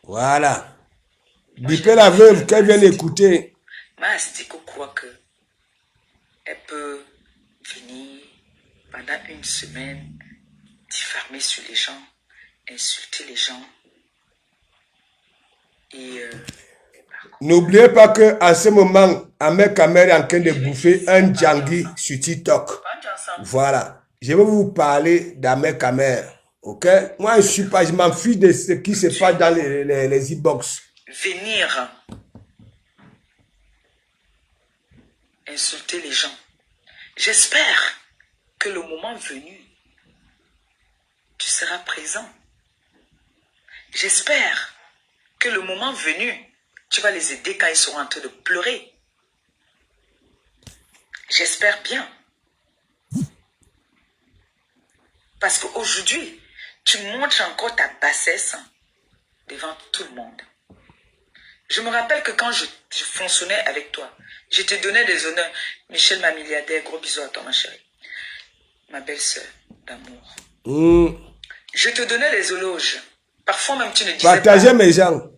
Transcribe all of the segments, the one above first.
Voilà. Moi, je Bipé l'ai la dit que veuve qu'elle vient d'écouter. Mastico croit que elle peut venir pendant une semaine diffamer sur les gens, insulter les gens. Et par contre, N'oubliez pas que à ce moment, Ahmed Kamer est en train de bouffer un djangui sur TikTok. Voilà. Je vais vous parler d'Ahmed Kamer. Ok? Moi, je m'en fiche de ce qui se passe dans les e-box. venir insulter les gens. J'espère que le moment venu, tu seras présent. J'espère que le moment venu, tu vas les aider quand ils seront en train de pleurer. J'espère bien. Parce qu'aujourd'hui, tu montres encore ta bassesse devant tout le monde. Je me rappelle que quand je fonctionnais avec toi, je te donnais des honneurs. Michel, ma milliardaire, gros bisous à toi, ma chérie. Ma belle-sœur d'amour. Je te donnais des éloges. Parfois même, tu ne disais Partagez pas. mes gens.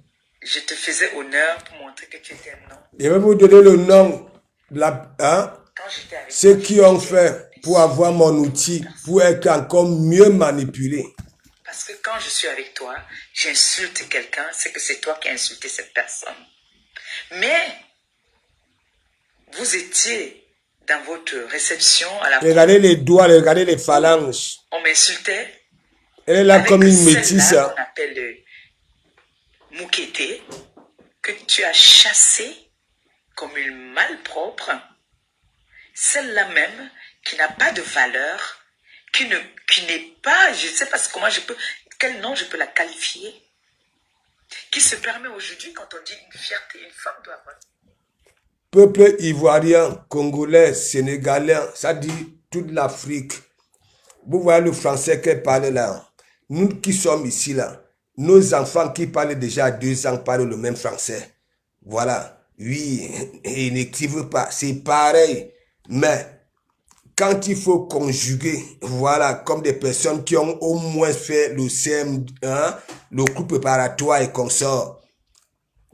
Je te faisais honneur pour montrer que tu étais un homme. Je vais vous donner le nom de la, hein, Quand j'étais avec ceux toi, qui ont fait pour avoir mon outil, pour être encore mieux manipulé. parce que quand je suis avec toi, j'insulte quelqu'un, c'est que c'est toi qui as insulté cette personne. Mais vous étiez dans votre réception à la Regardez les doigts, regardez les phalanges. on m'insultait. Elle est là Avec comme une métisse. celle-là qu'on appelle Moukété, que tu as chassé comme une malpropre, celle-là même qui n'a pas de valeur, qui n'est pas, je ne sais pas comment je peux, quel nom je peux la qualifier, qui se permet aujourd'hui, quand on dit une fierté, une femme doit avoir. Peuple ivoirien, congolais, sénégalais, ça dit toute l'Afrique. Vous voyez le français qu'elle parle là. Nous qui sommes ici là, nos enfants qui parlent déjà à 2 ans parlent le même français. Voilà. Oui, ils n'écrivent pas. C'est pareil. Mais quand il faut conjuguer, voilà, comme des personnes qui ont au moins fait le CM1, le groupe préparatoire et consort,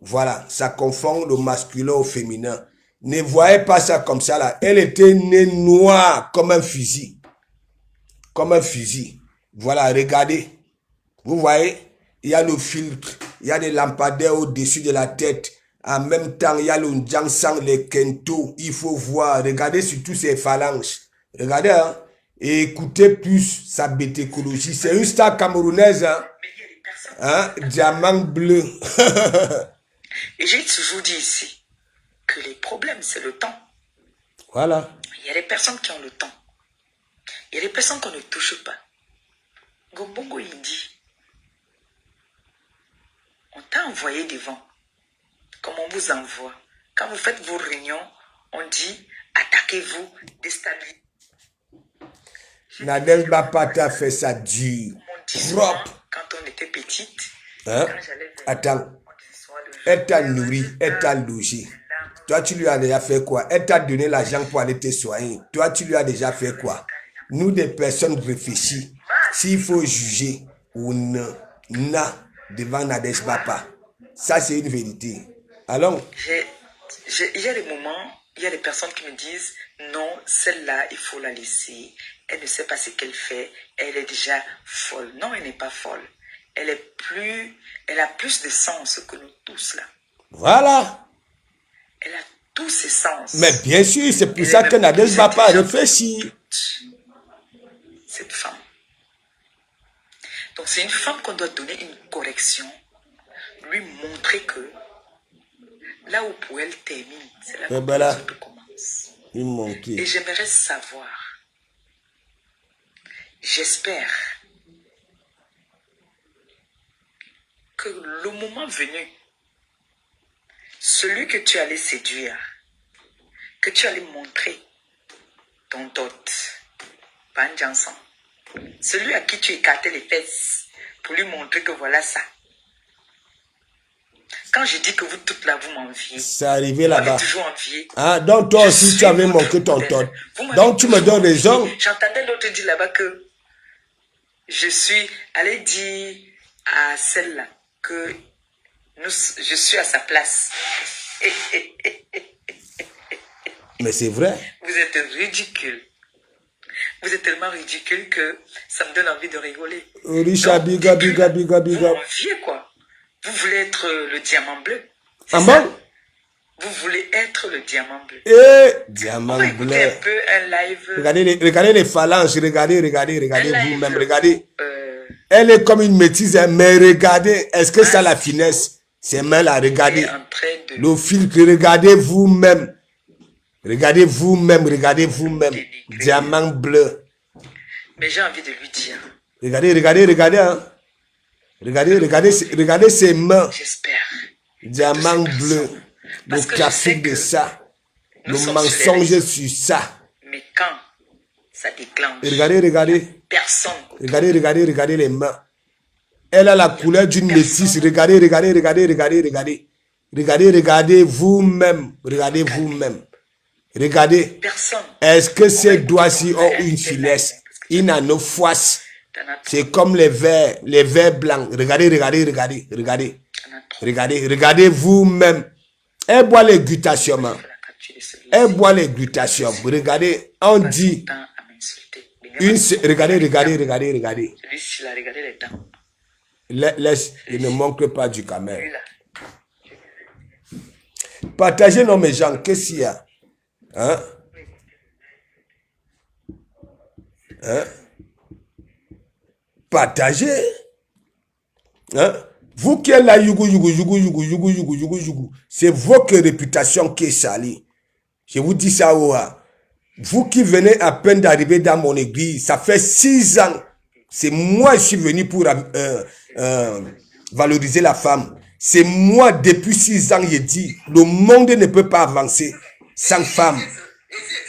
voilà, ça confond le masculin au féminin. Ne voyez pas ça comme ça là. Elle était née noire comme un fusil. Comme un fusil. Voilà, regardez. Vous voyez, il y a le filtre, il y a des lampadaires au-dessus de la tête. En même temps, il y a le Njansang, les Kento. Il faut voir, regardez surtout ces phalanges. Regardez, hein. Et écoutez plus sa bétécologie. C'est une star camerounaise, hein. Hein? Diamant bleu. Et j'ai toujours dit ici que les problèmes, c'est le temps. Voilà. Il y a des personnes qui ont le temps. Il y a des personnes qu'on ne touche pas. Gombongo, il dit, on t'a envoyé devant, comme on vous envoie. Quand vous faites vos réunions, on dit, attaquez-vous, déstabilisez. Nadel Bapata fait ça dur. Propre. Quand on était petite, hein? Attends. Elle t'a nourri, elle t'a logé. Toi, tu lui as déjà fait quoi? Elle t'a donné l'argent pour aller te soigner. Toi, tu lui as déjà fait quoi? Nous, des personnes réfléchies, s'il faut juger, on n'a devant Nadej Bapa. Ça, c'est une vérité. Alors, il y a des moments, il y a des personnes qui me disent, non, celle-là, il faut la laisser. Elle ne sait pas ce qu'elle fait. Elle est déjà folle. Non, elle n'est pas folle. Elle a plus de sens que nous tous là. Voilà. Elle a tous ses sens. Mais bien sûr, c'est pour ça que Nadej Bapa réfléchit. Cette femme. Donc c'est une femme qu'on doit donner une correction, lui montrer que là où elle termine, c'est là où les autres commencent. Et j'aimerais savoir, j'espère que le moment venu, celui que tu allais séduire, que tu allais montrer ton dot, Banjansan, celui à qui tu écartais les fesses pour lui montrer que voilà ça. Quand je dis que vous toutes là, vous m'enviez. C'est arrivé là-bas. Toujours envié. Ah, donc toi aussi, tu avais manqué ton tot. Donc tu me donnes raison. J'entendais l'autre dire là-bas que je suis allée dire à celle-là que je suis à sa place. Mais c'est vrai. Vous êtes ridicule. Vous êtes tellement ridicule que ça me donne envie de rigoler. Richard, biga. Vous m'enviez, quoi. Vous voulez être le diamant bleu. Ah bon? Vous voulez être le diamant bleu. Diamant bleu. Un peu un live. Regardez les phalanges, regardez vous-même, regardez. Elle est comme une métisse, mais regardez, est-ce que ça a la finesse? Ses mains là, regardez. Le filtre, regardez vous-même. Regardez vous-même. Diamant bleu. Mais j'ai envie de lui dire. Regardez. Hein. Regardez ses mains. J'espère. Diamant bleu. Le trafic de ça. Le mensonge sur ça. Mais quand ça déclenche. Regardez. Personne. Regardez les mains. Elle a la couleur d'une métisse. Regardez vous-même. Regardez vous-même. Regardez. Est-ce que ces doigts-ci ont une finesse? Il n'a no foisse. C'est comme les verres blancs. Regardez vous-même. Elle boit les glutations. Regardez, on dit. Regardez. Laisse, il ne manque pas du camel. Partagez, non, mes gens, qu'est-ce qu'il y a? Hein? Partagez. Hein? Vous qui êtes là, c'est votre réputation qui est salie. Je vous dis ça, vous qui venez à peine d'arriver dans mon église, ça fait 6 ans. C'est moi qui suis venu pour valoriser la femme. C'est moi, depuis 6 ans, j'ai dit, le monde ne peut pas avancer sans femme.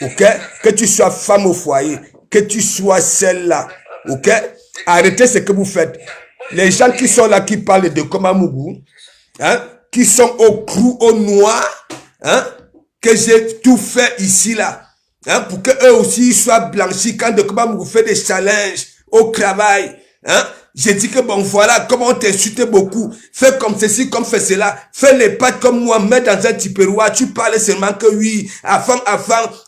Ok? Que tu sois femme au foyer, que tu sois celle-là. Ok? Arrêtez ce que vous faites. Les gens qui sont là, qui parlent de Komamougou, hein, qui sont au crou, au noir, hein, que j'ai tout fait ici, là, hein, pour que eux aussi soient blanchis quand de Komamougou fait des challenges au travail, hein. J'ai dit que bon, voilà, comment on t'insulte beaucoup, fais comme ceci, comme fais cela, fais les pattes comme moi, mets dans un tiperoir, tu parles seulement que oui, avant,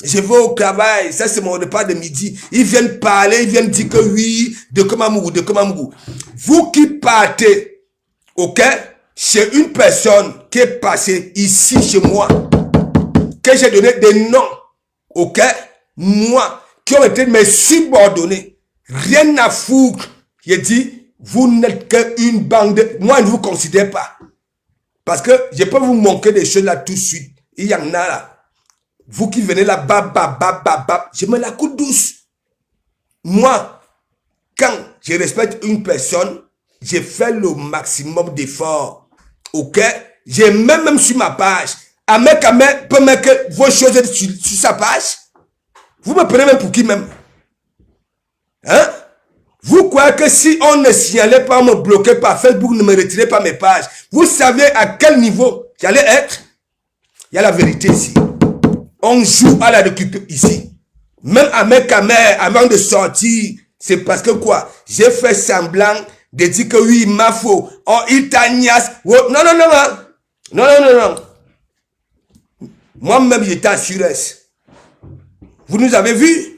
je vais au travail, ça c'est mon repas de midi, ils viennent parler, ils viennent dire que oui, de Komamougou. Vous qui partez, ok, chez une personne qui est passée ici chez moi, que j'ai donné des noms, ok, moi, qui ont été mes subordonnés, rien à foutre. J'ai dit, vous n'êtes qu'une bande. Moi, je ne vous considère pas. Parce que je peux vous manquer des choses là tout de suite. Il y en a là. Vous qui venez là, je me la coule douce. Moi, quand je respecte une personne, j'ai fait le maximum d'efforts. Ok? J'ai même sur ma page. Ahmed peut mettre vos choses sur sa page. Vous me prenez même pour qui même? Hein? Vous croyez que si on ne signalait pas, me bloquait pas, Facebook ne me retirait pas mes pages, vous savez à quel niveau j'allais être? Il y a la vérité ici. On joue à la récupérer ici. Même à mes caméras, avant de sortir, c'est parce que quoi? J'ai fait semblant de dire que oui, il m'a faux. Oh, il t'agnasse. Oh, non. Moi-même, j'étais assuré. Vous nous avez vus?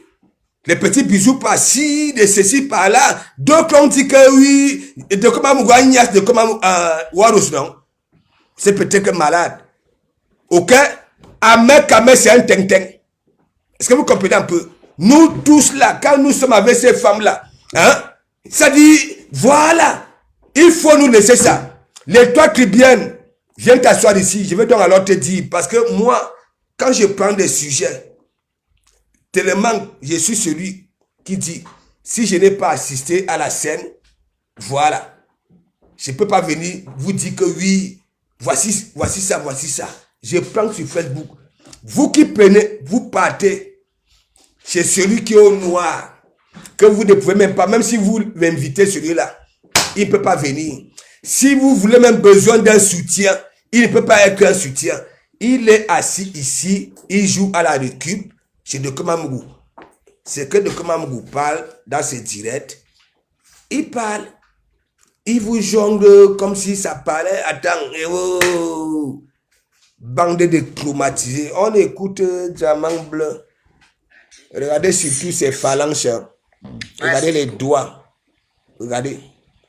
Les petits bisous par-ci, de ceci, par-là. D'autres ont dit que oui, de Komamougou, Agnès, de Komamougou, Warous, non. C'est peut-être malade. Ok? Ahmed Kamel, c'est un ting-ting. Est-ce que vous comprenez un peu? Nous tous là, quand nous sommes avec ces femmes-là, hein, ça dit, voilà, il faut nous laisser ça. Les trois Cribiennes, viens t'asseoir ici, je vais donc alors te dire, parce que moi, quand je prends des sujets, tellement je suis celui qui dit, si je n'ai pas assisté à la scène, voilà, je ne peux pas venir vous dire que oui, voici ça. Je prends sur Facebook. Vous qui prenez, vous partez chez celui qui est au noir, que vous ne pouvez même pas, même si vous l'invitez celui-là, il ne peut pas venir. Si vous voulez même besoin d'un soutien, il ne peut pas être un soutien. Il est assis ici, il joue à la récup chez De Komamougou. C'est que De Komamougou parle dans ses directs. Il parle. Ils vous jonglent comme si ça parlait. Attends, oh, bande de traumatisés. On écoute Diamant Bleu. Regardez surtout ses phalanges. Regardez les doigts. Regardez.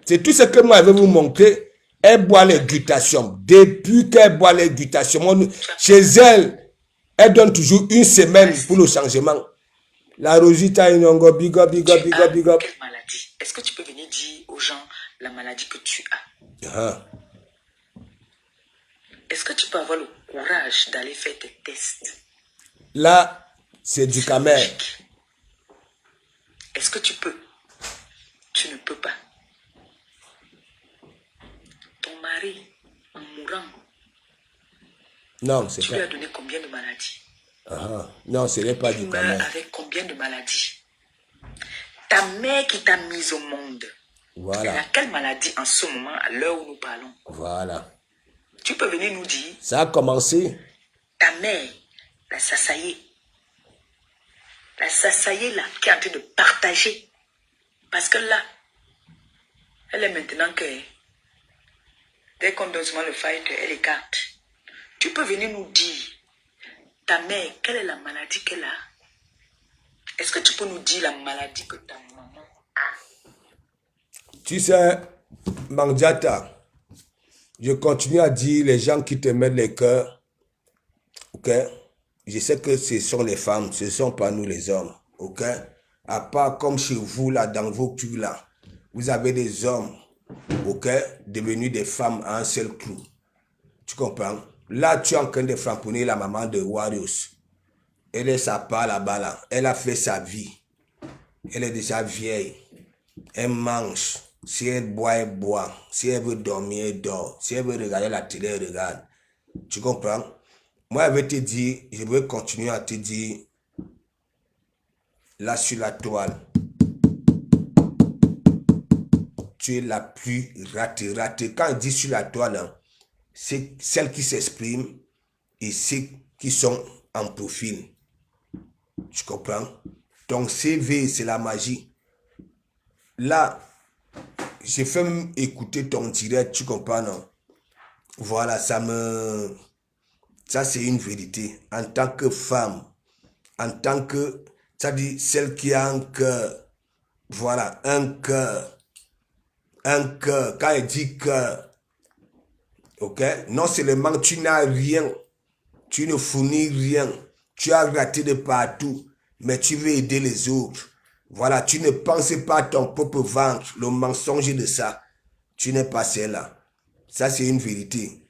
C'est tout ce que moi je vais vous montrer. Elle boit les gutations. Depuis qu'elle boit les gutations, chez elle, elle donne toujours une semaine pour le changement. La Rosita Inongo, big up, big up, big up, big up. Quelle maladie? Est-ce que tu peux venir dire aux gens la maladie que tu as? Est-ce que tu peux avoir le courage d'aller faire tes tests? Là, c'est du camel. Est-ce que tu peux? Tu ne peux pas. Ton mari, en mourant, non, c'est tu pas. lui as donné combien de maladies? Non, ce n'est pas du Tu camel. meurs avec combien de maladies? Ta mère qui t'a mise au monde, voilà. Elle a quelle maladie en ce moment, à l'heure où nous parlons? Voilà. Tu peux venir nous dire? Ça a commencé. Ta mère, la Sassaye. La Sassaye là, qui est en train de partager. Parce que là, elle est maintenant que, dès qu'on donne seulement le fight, elle écarte. Tu peux venir nous dire, ta mère, quelle est la maladie qu'elle a? Est-ce que tu peux nous dire la maladie que ta maman a? Tu sais, Mandiata, je continue à dire les gens qui te mettent les cœurs, ok? Je sais que ce sont les femmes, ce ne sont pas nous les hommes, ok? À part comme chez vous, là, dans vos culs, là, vous avez des hommes, ok? Devenus des femmes à un seul clou. Tu comprends? Là, tu es en train de framponner la maman de Warriors. Elle est sa part là-bas, là. Elle a fait sa vie. Elle est déjà vieille. Elle mange. Si elle boit, elle boit. Si elle veut dormir, elle dort. Si elle veut regarder la télé, elle regarde. Tu comprends? Moi, je vais te dire, je vais continuer à te dire, là sur la toile, tu es la plus ratée. Quand je dis sur la toile, hein, c'est celles qui s'expriment et ceux qui sont en profil. Tu comprends? Ton CV, c'est la magie. Là, j'ai fait écouter ton direct, tu comprends, non? Voilà, ça c'est une vérité. En tant que femme, en tant que, ça dit, celle qui a un cœur, voilà, un cœur, quand elle dit cœur, ok? Non seulement tu n'as rien, tu ne fournis rien, tu as raté de partout, mais tu veux aider les autres. Voilà, tu ne penses pas à ton propre ventre, le mensonge de ça. Tu n'es pas celle-là. Ça, c'est une vérité.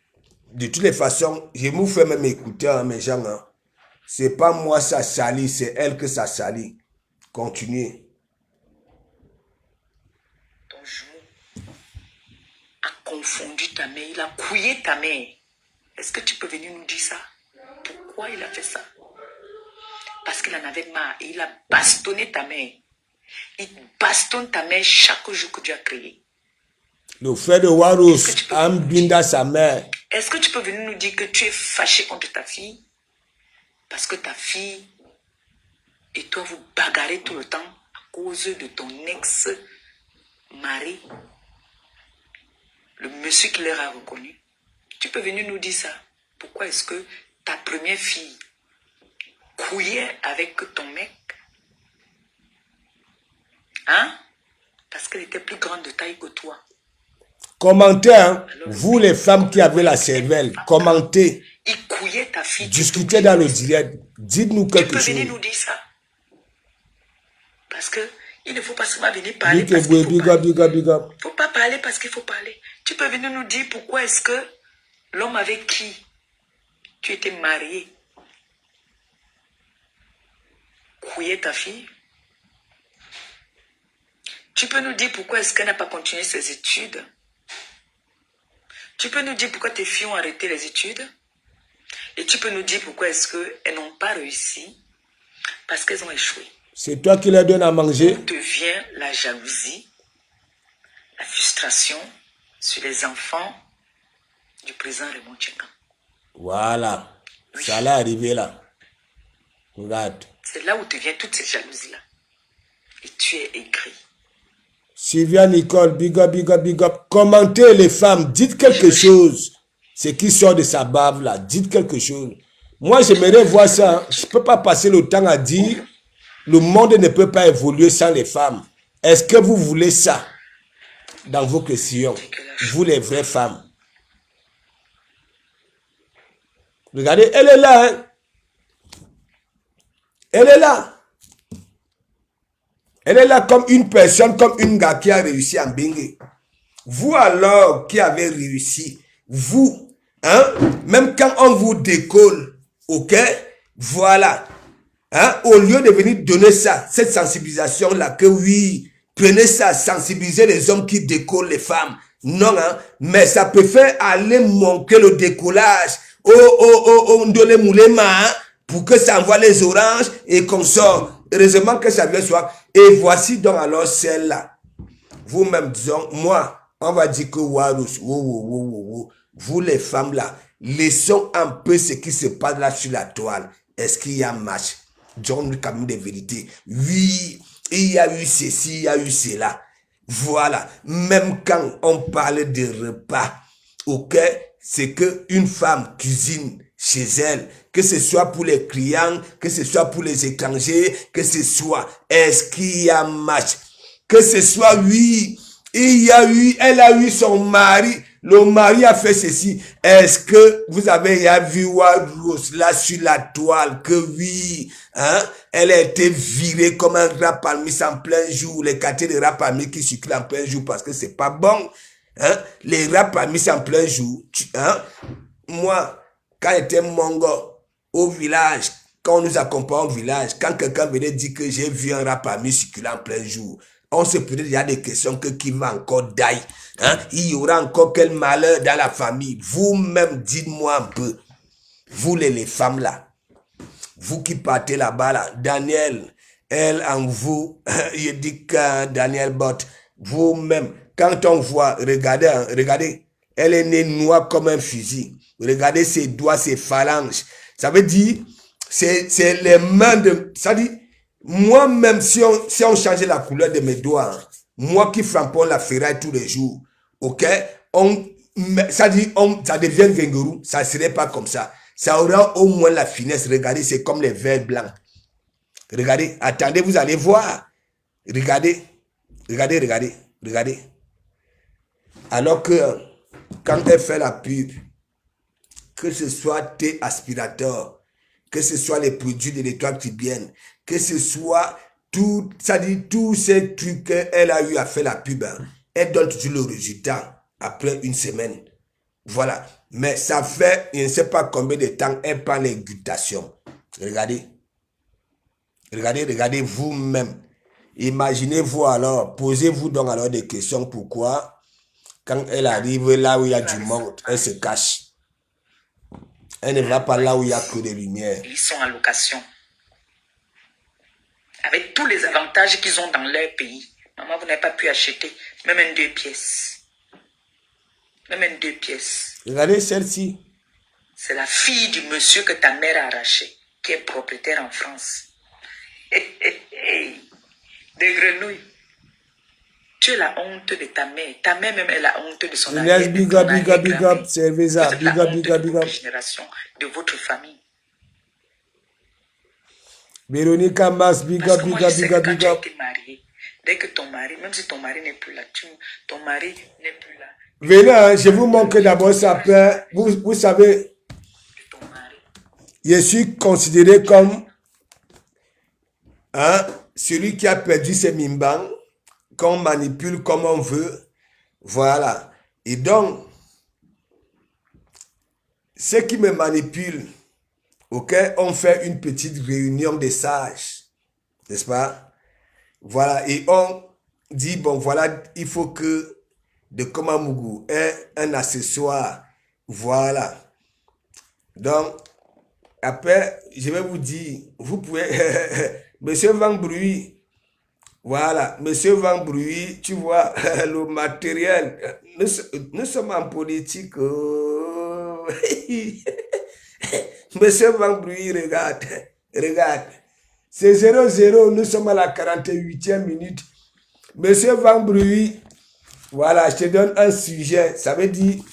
De toutes les façons, je me fais même écouter, hein, mes gens. Hein. C'est pas moi ça salit, c'est elle que ça salit. Continuez. Ton genou a confondu ta mère, il a couillé ta mère. Est-ce que tu peux venir nous dire ça? Pourquoi il a fait ça? Parce qu'il en avait marre et il a bastonné ta mère. Il bastonne ta mère chaque jour que tu as créé. Le frère de Warus a binda sa mère. Est-ce que tu peux venir nous dire que tu es fâché contre ta fille? Parce que ta fille et toi vous bagarrez tout le temps à cause de ton ex-mari. Le monsieur qui leur a reconnu. Tu peux venir nous dire ça. Pourquoi est-ce que ta première fille couillait avec ton mec? Hein? Parce qu'elle était plus grande de taille que toi. Commentez, hein? Vous les femmes qui avez la cervelle, commentez. Il couillait ta fille. Discutez dans le direct. Dites-nous quelque chose. Tu peux venir nous dire ça. Parce que il ne faut pas seulement venir parler parce qu'il faut parler. Il ne faut pas parler parce qu'il faut parler. Tu peux venir nous dire pourquoi est-ce que l'homme avec qui tu étais marié couillait ta fille? Tu peux nous dire pourquoi est-ce qu'elle n'a pas continué ses études? Tu peux nous dire pourquoi tes filles ont arrêté les études? Et tu peux nous dire pourquoi est-ce qu'elles n'ont pas réussi? Parce qu'elles ont échoué. C'est toi qui leur donnes à manger. D'où devient la jalousie, la frustration sur les enfants du président Raymond Tchengan. Voilà. Oui. Ça allait arriver là. Regarde. C'est là où devient toute cette jalousie-là. Et tu es aigri. Sylvia Nicole, big up, big up, big up. Commentez les femmes, dites quelque chose. Ce qui sort de sa bave là, dites quelque chose. Moi, j'aimerais voir ça. Je ne peux pas passer le temps à dire le monde ne peut pas évoluer sans les femmes. Est-ce que vous voulez ça dans vos questions? Vous les vraies femmes. Regardez, elle est là. Hein? Elle est là. Elle est là comme une personne, comme une gars qui a réussi à Mbingue. Vous alors qui avez réussi, vous, hein, même quand on vous décolle, ok, voilà, hein, au lieu de venir donner ça, cette sensibilisation-là, que oui, prenez ça, sensibiliser les hommes qui décollent les femmes. Non, hein, mais ça peut faire aller manquer le décollage. Ndole Moulema, hein, pour que ça envoie les oranges et qu'on sort. Heureusement que ça vient soir. Et voici donc alors celle-là. Vous-même, disons, moi, on va dire que Warus, vous les femmes là, laissons un peu ce qui se passe là sur la toile. Est-ce qu'il y a un match? John quand même des vérités. Oui, il y a eu ceci, il y a eu cela. Voilà. Même quand on parle de repas, ok, c'est que une femme cuisine chez elle, que ce soit pour les clients, que ce soit pour les étrangers, que ce soit, est-ce qu'il y a match? Que ce soit, oui, il y a eu, elle a eu son mari, le mari a fait ceci. Est-ce que vous avez vu Rose là sur la toile, que oui, hein, elle a été virée comme un rat parmi en plein jour, les quartiers de rats parmi qui circulent en plein jour parce que c'est pas bon, hein, les rats parmi en plein jour, hein, moi, quand j'étais mongo au village, quand on nous accompagne au village, quand quelqu'un venait dire que j'ai vu un rat parmi circulant en plein jour, on se posait déjà des questions que qui va encore d'ailleurs, hein? Il y aura encore quel malheur dans la famille. Vous-même, dites-moi un peu, vous les femmes là, vous qui partez là-bas là, Daniel, elle en vous, je dis que Daniel Bot, vous-même, quand on voit, regardez, hein, regardez, elle est née noire comme un fusil. Regardez ses doigts, ses phalanges. Ça veut dire, c'est les mains de, ça dit, moi-même, si on changeait la couleur de mes doigts, hein, moi qui frappons la ferraille tous les jours, ok, ça dit, ça devient Gengourou, ça serait pas comme ça. Ça aura au moins la finesse. Regardez, c'est comme les verres blancs. Regardez, attendez, vous allez voir. Regardez, regardez, regardez, regardez. Alors que, quand elle fait la pub, que ce soit tes aspirateurs, que ce soit les produits de l'étoile tibienne, que ce soit tout, ça dit tous ces trucs qu'elle a eu à faire la pub, hein, elle donne toujours le résultat après une semaine. Voilà. Mais ça fait, je ne sais pas combien de temps elle prend les gutations. Regardez. Regardez, regardez vous-même. Imaginez-vous alors, posez-vous donc alors des questions. Pourquoi, quand elle arrive là où il y a du monde, elle se cache. Elle ne va pas là où il n'y a que des lumières. Ils sont en location. Avec tous les avantages qu'ils ont dans leur pays. Maman, vous n'avez pas pu acheter même un 2 pièces. Même un 2 pièces. Regardez celle-ci. C'est la fille du monsieur que ta mère a arraché, qui est propriétaire en France. Des grenouilles. Tu es la honte de ta mère. Ta mère même est la honte de son arrière. Yes, big up, big up, big up, Cerveza, big up, big up, big up. Génération de votre famille. Véronique Mas, big up, big up, big up, big up. Dès que ton mari, même si ton mari n'est plus là, ton mari n'est plus là. Venez, hein, je vous montre d'abord ça peut. Vous savez, je suis considéré comme hein, celui qui a perdu ses mimbans, qu'on manipule comme on veut. Voilà. Et donc, ceux qui me manipulent, ok, on fait une petite réunion des sages, n'est-ce pas? Voilà, et on dit, bon, voilà, il faut que de Komamougou ait un accessoire. Voilà. Donc, après, je vais vous dire, vous pouvez, Monsieur Van Bruy, voilà, Monsieur Van Bruy, tu vois, le matériel, nous sommes en politique. Oh. Monsieur Van Bruy, regarde, regarde. C'est 0-0, nous sommes à la 48e minute. Monsieur Van Bruy, voilà, je te donne un sujet. Ça veut dire,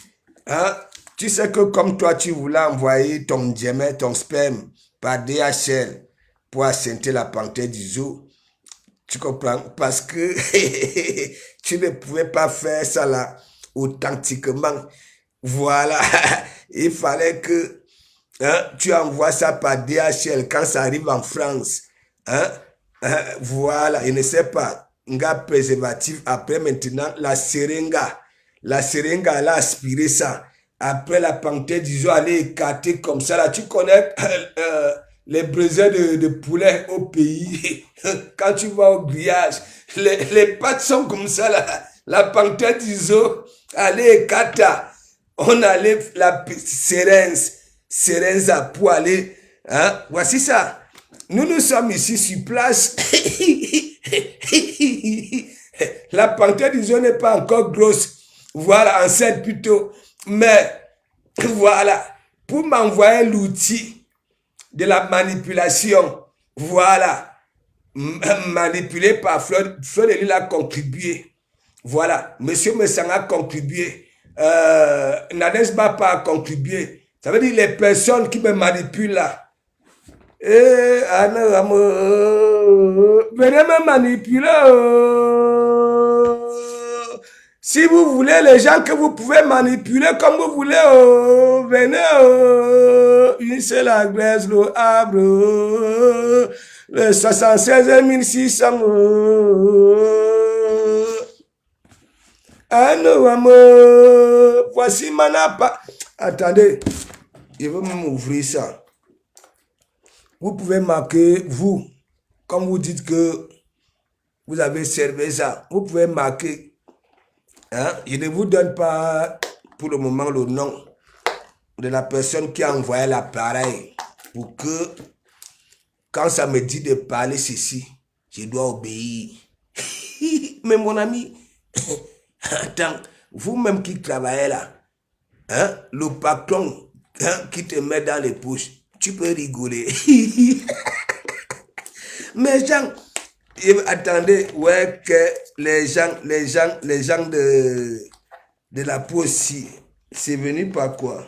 hein, tu sais que comme toi, tu voulais envoyer ton diamètre, ton sperme par DHL pour assenter la panthère du zoo. Tu comprends? Parce que tu ne pouvais pas faire ça là authentiquement. Voilà. Il fallait que hein, tu envoies ça par DHL quand ça arrive en France. Hein? Voilà. Je ne sais pas. Un gars préservatif. Après maintenant, la seringue, elle a aspiré ça. Après la panthère du zoo, elle est écartée comme ça. Là, tu connais les besoins de poulet au pays. Quand tu vas au grillage, les pattes sont comme ça. Là. La panthère du zoo, elle est écartée. On allait la Serenza pour aller. Hein? Voici ça. Nous sommes ici sur place. La panthère du zoo n'est pas encore grosse. Voilà, enceinte plutôt. Mais, voilà, pour m'envoyer l'outil de la manipulation, voilà, manipulé par Fleur de Lille a contribué. Voilà, Monsieur Messang a contribué. Nadez Bapa a contribué. Ça veut dire les personnes qui me manipulent là. Venez me manipuler. Si vous voulez les gens que vous pouvez manipuler comme vous voulez, venez, une c'est la Grèce, le Havre, le 76 600. Ah non, voici Manapa. Attendez, je vais m'ouvrir ça. Vous pouvez marquer, vous, comme vous dites que vous avez servi ça, vous pouvez marquer. Hein? Je ne vous donne pas pour le moment le nom de la personne qui a envoyé l'appareil pour que quand ça me dit de parler ceci, je dois obéir. Mais mon ami, attends, vous-même qui travaillez là, hein, le patron hein, qui te met dans les poches, tu peux rigoler. Mais Jean, attendez, ouais, que les gens de la poste, c'est venu par quoi?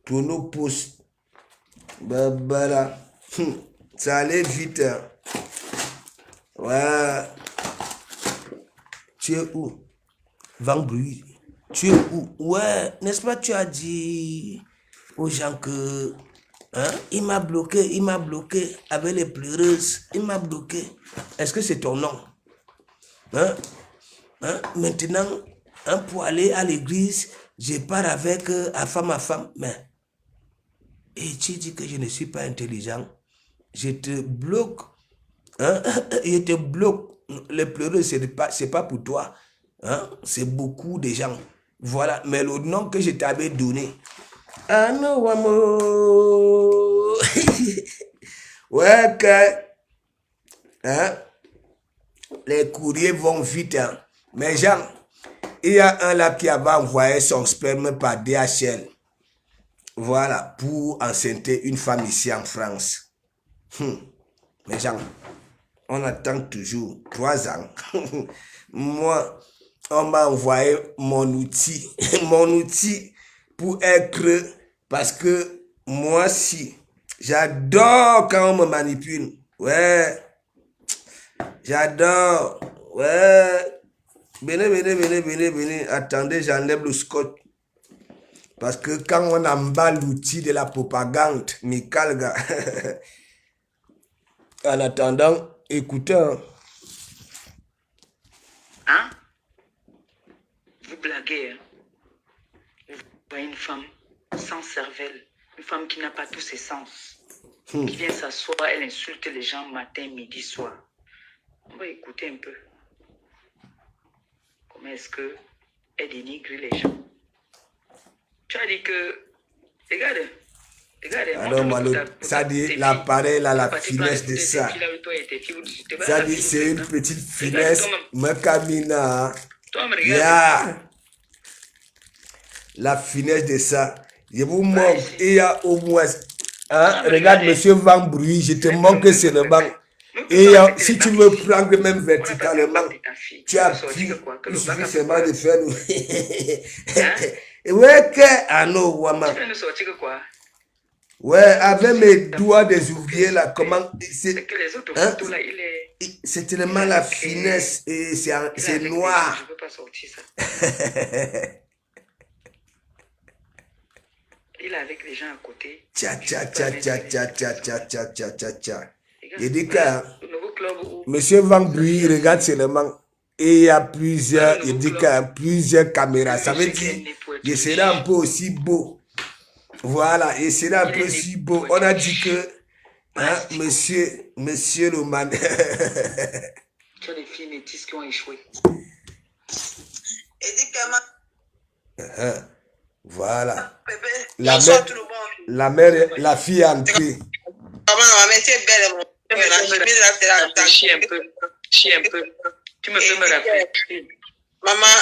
Pour nos postes. Bah, ça allait vite. Hein. Ouais. Tu es où? Van Bruy. Tu es où? Ouais, n'est-ce pas, tu as dit aux gens que hein, il m'a bloqué avec les pleureuses. Il m'a bloqué. Est-ce que c'est ton nom? Hein? Hein? Maintenant, hein, pour aller à l'église, je pars avec à femme. Mais, et tu dis que je ne suis pas intelligent. Je te bloque. Hein? Je te bloque. Les pleureuses, c'est pas pour toi. Hein? C'est beaucoup de gens. Voilà. Mais le nom que je t'avais donné. Ah non, amour. Ouais, que. Hein? Les courriers vont vite. Hein? Mais Jean, il y a un là qui avait envoyé son sperme par DHL. Voilà, pour enceinter une femme ici en France. Mais Jean, on attend toujours 3 ans. Moi, on m'a envoyé mon outil. Mon outil pour être... Parce que moi, si, j'adore quand on me manipule. Ouais. J'adore. Ouais. Venez. Attendez, j'enlève le scotch. Parce que quand on emballe l'outil de la propagande, Mikalga. En attendant, écoutez. Hein? Vous blaguez, hein? Vous voyez une femme sans cervelle, une femme qui n'a pas tous ses sens, qui vient s'asseoir, elle insulte les gens matin, midi, soir. On va écouter un peu. Comment est-ce qu'elle dénigre les gens? Tu as dit que... Regarde. Alors, ça dit l'appareil, la finesse de ça. Ça dit, c'est une petite finesse. Makamina. Yeah. La finesse de ça. Je vous montre. Il y a au moins. Hein? Regarde, monsieur Van Bruy, je te montre que c'est le banc. Et si tu veux prendre même verticalement, tu appuies. Il suffit seulement de faire le... Ouais, ah non, Wama. Tu viens de sortir quoi? Ouais, avec mes doigts des ouvriers là, comment... C'est que les autres photos là, il est... C'est tellement la finesse et c'est noir. Je ne peux pas sortir ça. Il est avec les gens à côté. Tcha. Il dit que Monsieur Van Buy regarde seulement et il y a plusieurs, il dit qu'il y a plusieurs caméras. Ça veut dire il sera un peu aussi beau. Voilà, il sera un peu aussi beau. On a dit que hein, monsieur le man. Tu as des filles métisses qui ont échoué. Voilà. La mère, la fille est entrée. Chie un peu. Tu me fais me rappeler. Maman,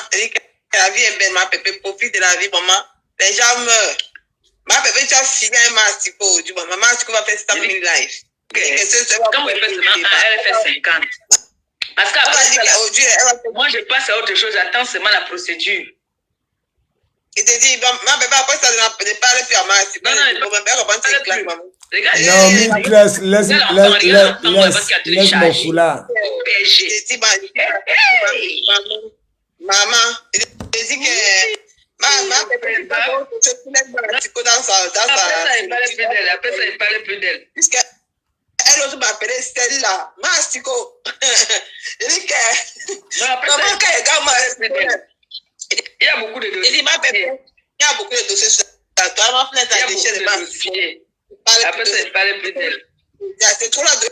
la vie est belle, ma pépé, profite de la vie, maman. Les gens meurent. Ma pépé, tu as fini un mastico. Du maman, mastico va faire family life. Quand on fait seulement elle fait 50. Parce qu'après, moi je passe à autre chose, j'attends seulement la procédure. Il te dit, ma bébé, après ça, ne parle plus à mastico. Non, Laisse mon foulard. Maman, il dit que ma bébé, après ça, il parlait plus d'elle. Elle aussi m'appelait Stella, Mastico. Il dit que maman, quand il y a beaucoup de dossiers. Il dit, ma bébé, il y a beaucoup de dossiers sur toi. Ma fenêtre a déchiré de Mastico. Après ça, il parlait plus d'elle. C'est trop la dossier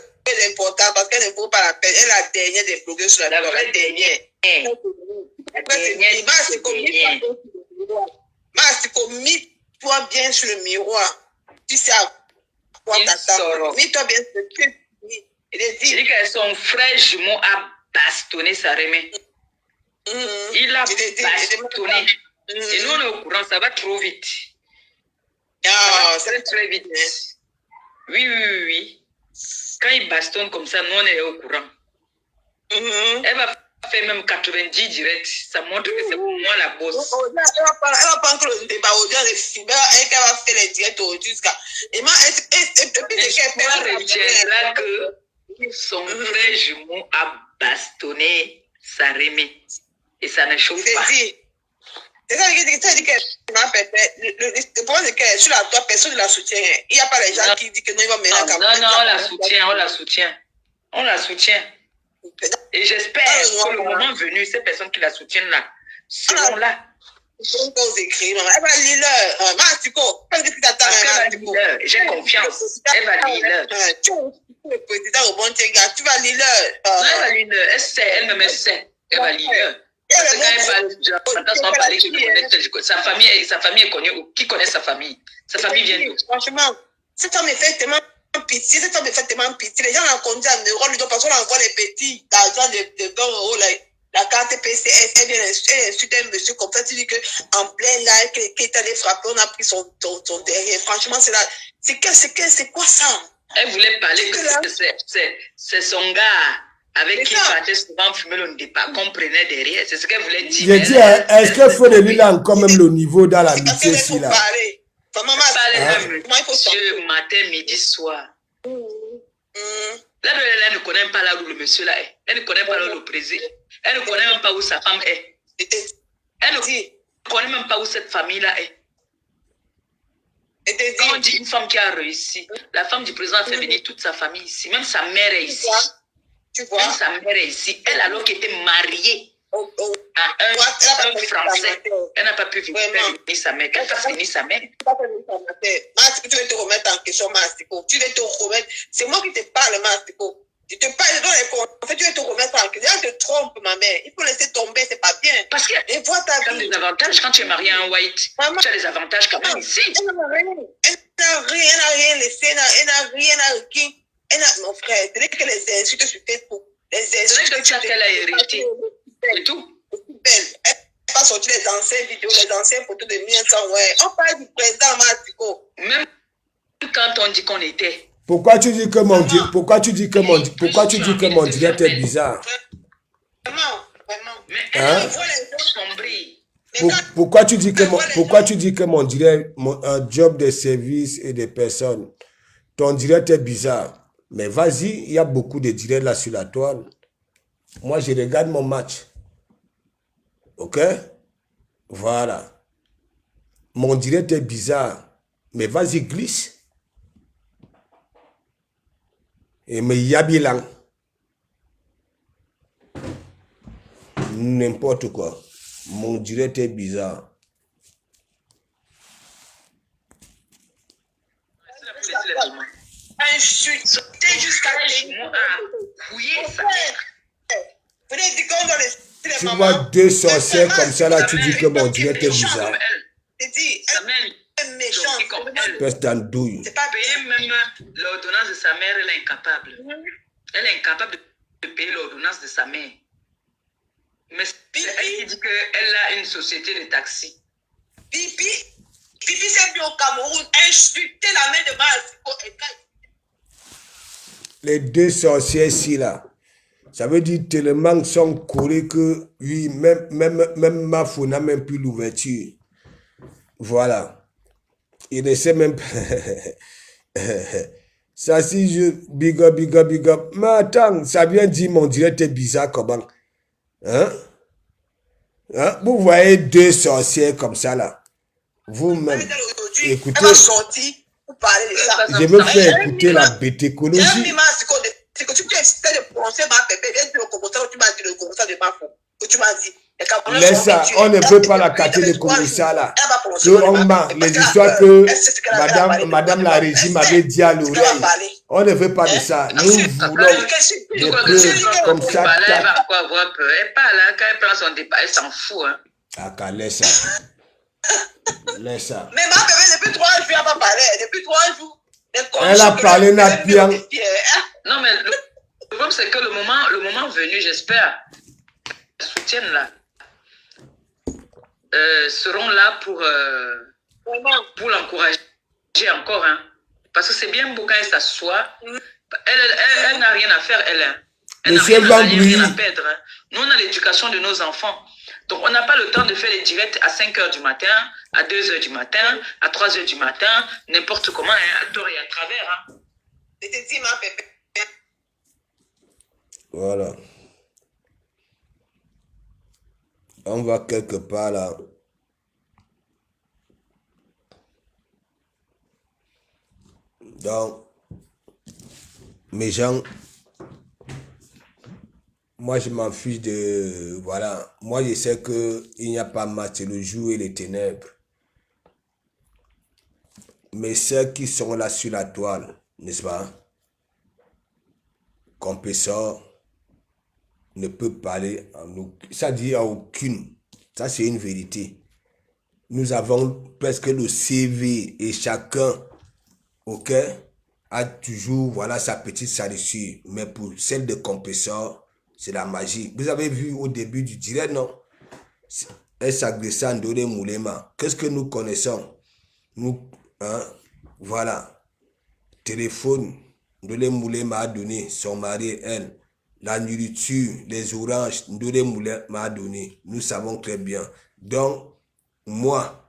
important parce qu'elle ne vaut pas la peine. Elle est la dernière des blogueurs sur la vraie dernière. Mastico, mets-toi bien sur le miroir. Tu sais à quoi t'attends. Mets-toi bien sur le miroir. Il dit que son frère jumeau a bastonné sa remée. Il a bastonné. Et nous, on est au courant, ça va trop vite. Ça va très vite. Oui. Quand il bastonne comme ça, nous, on est au courant. Elle va faire même 90 directs. Ça montre que c'est pour moi la bosse. Elle va pas encore le débat au de fibres. Elle va faire les directs aujourd'hui. L'histoire retiendra que son frère jumeau a bastonné sa remée. Et ça ne chauffe pas. C'est ça qui dit que le problème c'est que sur la toi, personne ne la soutient. Il n'y a pas les gens qui disent que non, il va mener à Cameroun. Non, on la soutient. Et j'espère que le moment venu, ces personnes qui la soutiennent là seront là. Elle va lire leur. Mastico, parce que tu t'attends à Mastico. J'ai confiance. Elle va lire leur. Le président au bon Tchéga, tu vas lire leur. Elle va lire leur. Elle sait, elle-même sait. Elle va lire leur. Parce que quand elle parle, j'entends souvent parler que je connais sa famille est connue. Qui connaît sa famille? Sa famille vient d'où? Franchement, cet homme est fait tellement pitié. Les gens l'ont conduit à Neuron, parce qu'on envoie les petits d'argent de 20 €, la carte PCS. Elle vient insulter un monsieur comme ça. Tu dis qu'en plein live, qui est allé frapper, on a pris son derrière. Franchement, c'est quoi ça? Elle voulait parler que c'est son gars. Avec qui il partait souvent fumer le départ, qu'on prenait derrière. C'est ce qu'elle voulait dire. J'ai dit, est-ce qu'il faut de lui là encore même le niveau dans l'amitié ici là? Monsieur, matin, midi, soir. Là, elle ne connaît pas là où le monsieur là est. Elle ne connaît pas là où le président. Elle ne connaît même pas où sa femme est. Elle ne connaît même pas où cette famille là est. Quand on dit une femme qui a réussi, la femme du président a fait venir toute sa famille ici. Même sa mère est ici. Même sa mère est ici. Elle, alors qu'elle était mariée à un Français, elle n'a pas pu venir sa mère. Qu'elle fasse venir sa mère. Mastico, tu veux te remettre en question, Mastico. Tu veux te remettre. C'est moi qui te parle, Mastico. Tu te parles dans les conseils, tu veux te remettre en question. Elle te trompe, ma mère. Il faut laisser tomber, c'est pas bien. Parce que tu as des avantages quand tu es marié à un white. Maman, tu as des avantages quand même ici. Elle n'a rien laissé, elle n'a rien acquis. Mon frère, c'est que les insultes sur Facebook, les insultes que tu as qu'elle a hérité. C'est tout. Elle n'a pas sorti les anciennes vidéos, les anciennes photos de 1900. Ouais. On parle du président Mastico. Même quand on dit qu'on était, Pourquoi tu dis que mon direct est bizarre? Vraiment. Mais Hein? elle voit les gens sombrer. Pourquoi tu dis que mon direct, un job de service et de personnes, ton direct est bizarre? Mais vas-y, il y a beaucoup de directs là sur la toile. Moi, je regarde mon match. Ok? Voilà. Mon direct est bizarre. Mais vas-y, glisse. Et me yabilang. N'importe quoi. Mon direct est bizarre. Insulter jusqu'à fouiller sa mère. Venez dire qu'on doit laisser les Tu mamans. vois deux sorcières comme ça là, tu dis que mon direct est Méchante bizarre. comme elle. C'est dit, Sa mère elle est méchante. comme elle. Peste d'andouille. C'est pas Payer même l'ordonnance de sa mère, elle est incapable. Elle est incapable de payer l'ordonnance de sa mère. Mais c'est elle qui dit qu'elle a une société de taxi. Pipi s'est mis au Cameroun, insulter la mère de Masiko. Les deux sorcières ici là, ça veut dire tellement qu'ils sont collés que oui, même ma fou n'a même plus l'ouverture. Voilà. Il ne sait même pas. Ça si je big up. Mais attends, ça vient dire mon direct est bizarre comment? Hein? Vous voyez deux sorcières comme ça là. Vous-même, écoutez, Elle va sortir pour parler de ça. je me fais écouter la bétécologie. C'est que tu essaies de prononcer ma pépé, viens dire le commentaire, tu m'as dit le commentaire de ma fou. Que tu m'as dit. Laisse ça, on ne peut pas la cater de commissaire là. Les histoires que madame la régie m'avait dit à l'oreille. On ne veut pas de ça. Nous voulons des preuves comme ça. Elle va quoi avoir peur? Elle parle, quand elle prend son départ, elle s'en fout. Hein. Ah, laisse ça. Laisse ça. Mais ma bébé, depuis 3 jours, elle va parler. Depuis 3 jours. Elle a parlé n'a bien. Non, mais le problème, c'est que le moment venu, j'espère, les soutiennent là, seront là pour l'encourager encore. Hein. Parce que c'est bien beau quand elle s'assoit. Elle n'a rien à faire, elle. Elle n'a rien à perdre. Hein. Nous, on a l'éducation de nos enfants. Donc, on n'a pas le temps de faire les directs à 5 h du matin, à 2 h du matin, à 3 h du matin, n'importe comment, hein, à tort et à travers. Hein. Je te dis, ma bébé. Voilà. On va quelque part là. Donc, mes gens, moi je m'en fiche de... Voilà. Moi je sais qu'il n'y a pas match, c'est le jour et les ténèbres. Mais ceux qui sont là sur la toile, n'est-ce pas? Compresseur ne peut parler en aucun... Ça dit à aucune. Ça c'est une vérité. Nous avons presque le CV et chacun, ok, a toujours, voilà, sa petite salissure. Mais pour celle de compresseur, c'est la magie. Vous avez vu au début du direct, non? Elle s'agressait en Ndolé Moulema. Qu'est-ce que nous connaissons? Nous, hein, voilà. Téléphone, Ndolé Moulema a donné, son mari, elle. La nourriture, les oranges, Ndolé Moulema a donné. Nous savons très bien. Donc, moi,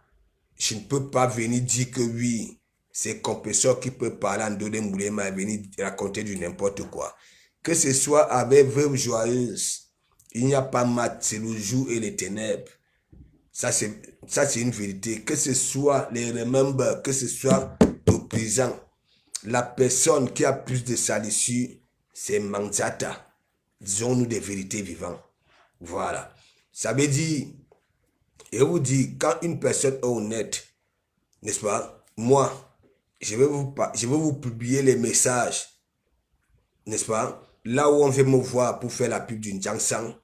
je ne peux pas venir dire que oui, c'est compresseur qui peut parler en Ndolé Moulema et venir raconter du n'importe quoi. Que ce soit avec Veuve Joyeuse, il n'y a pas mat, c'est le jour et les ténèbres. Ça, c'est une vérité. Que ce soit les Remember, que ce soit le prison, la personne qui a plus de salissure, c'est Manzata. Disons-nous des vérités vivantes. Voilà. Ça veut dire, et vous dit, quand une personne est honnête, n'est-ce pas? Moi, je vais vous publier les messages, n'est-ce pas? Là où on veut me voir pour faire la pub d'une Jiangsang,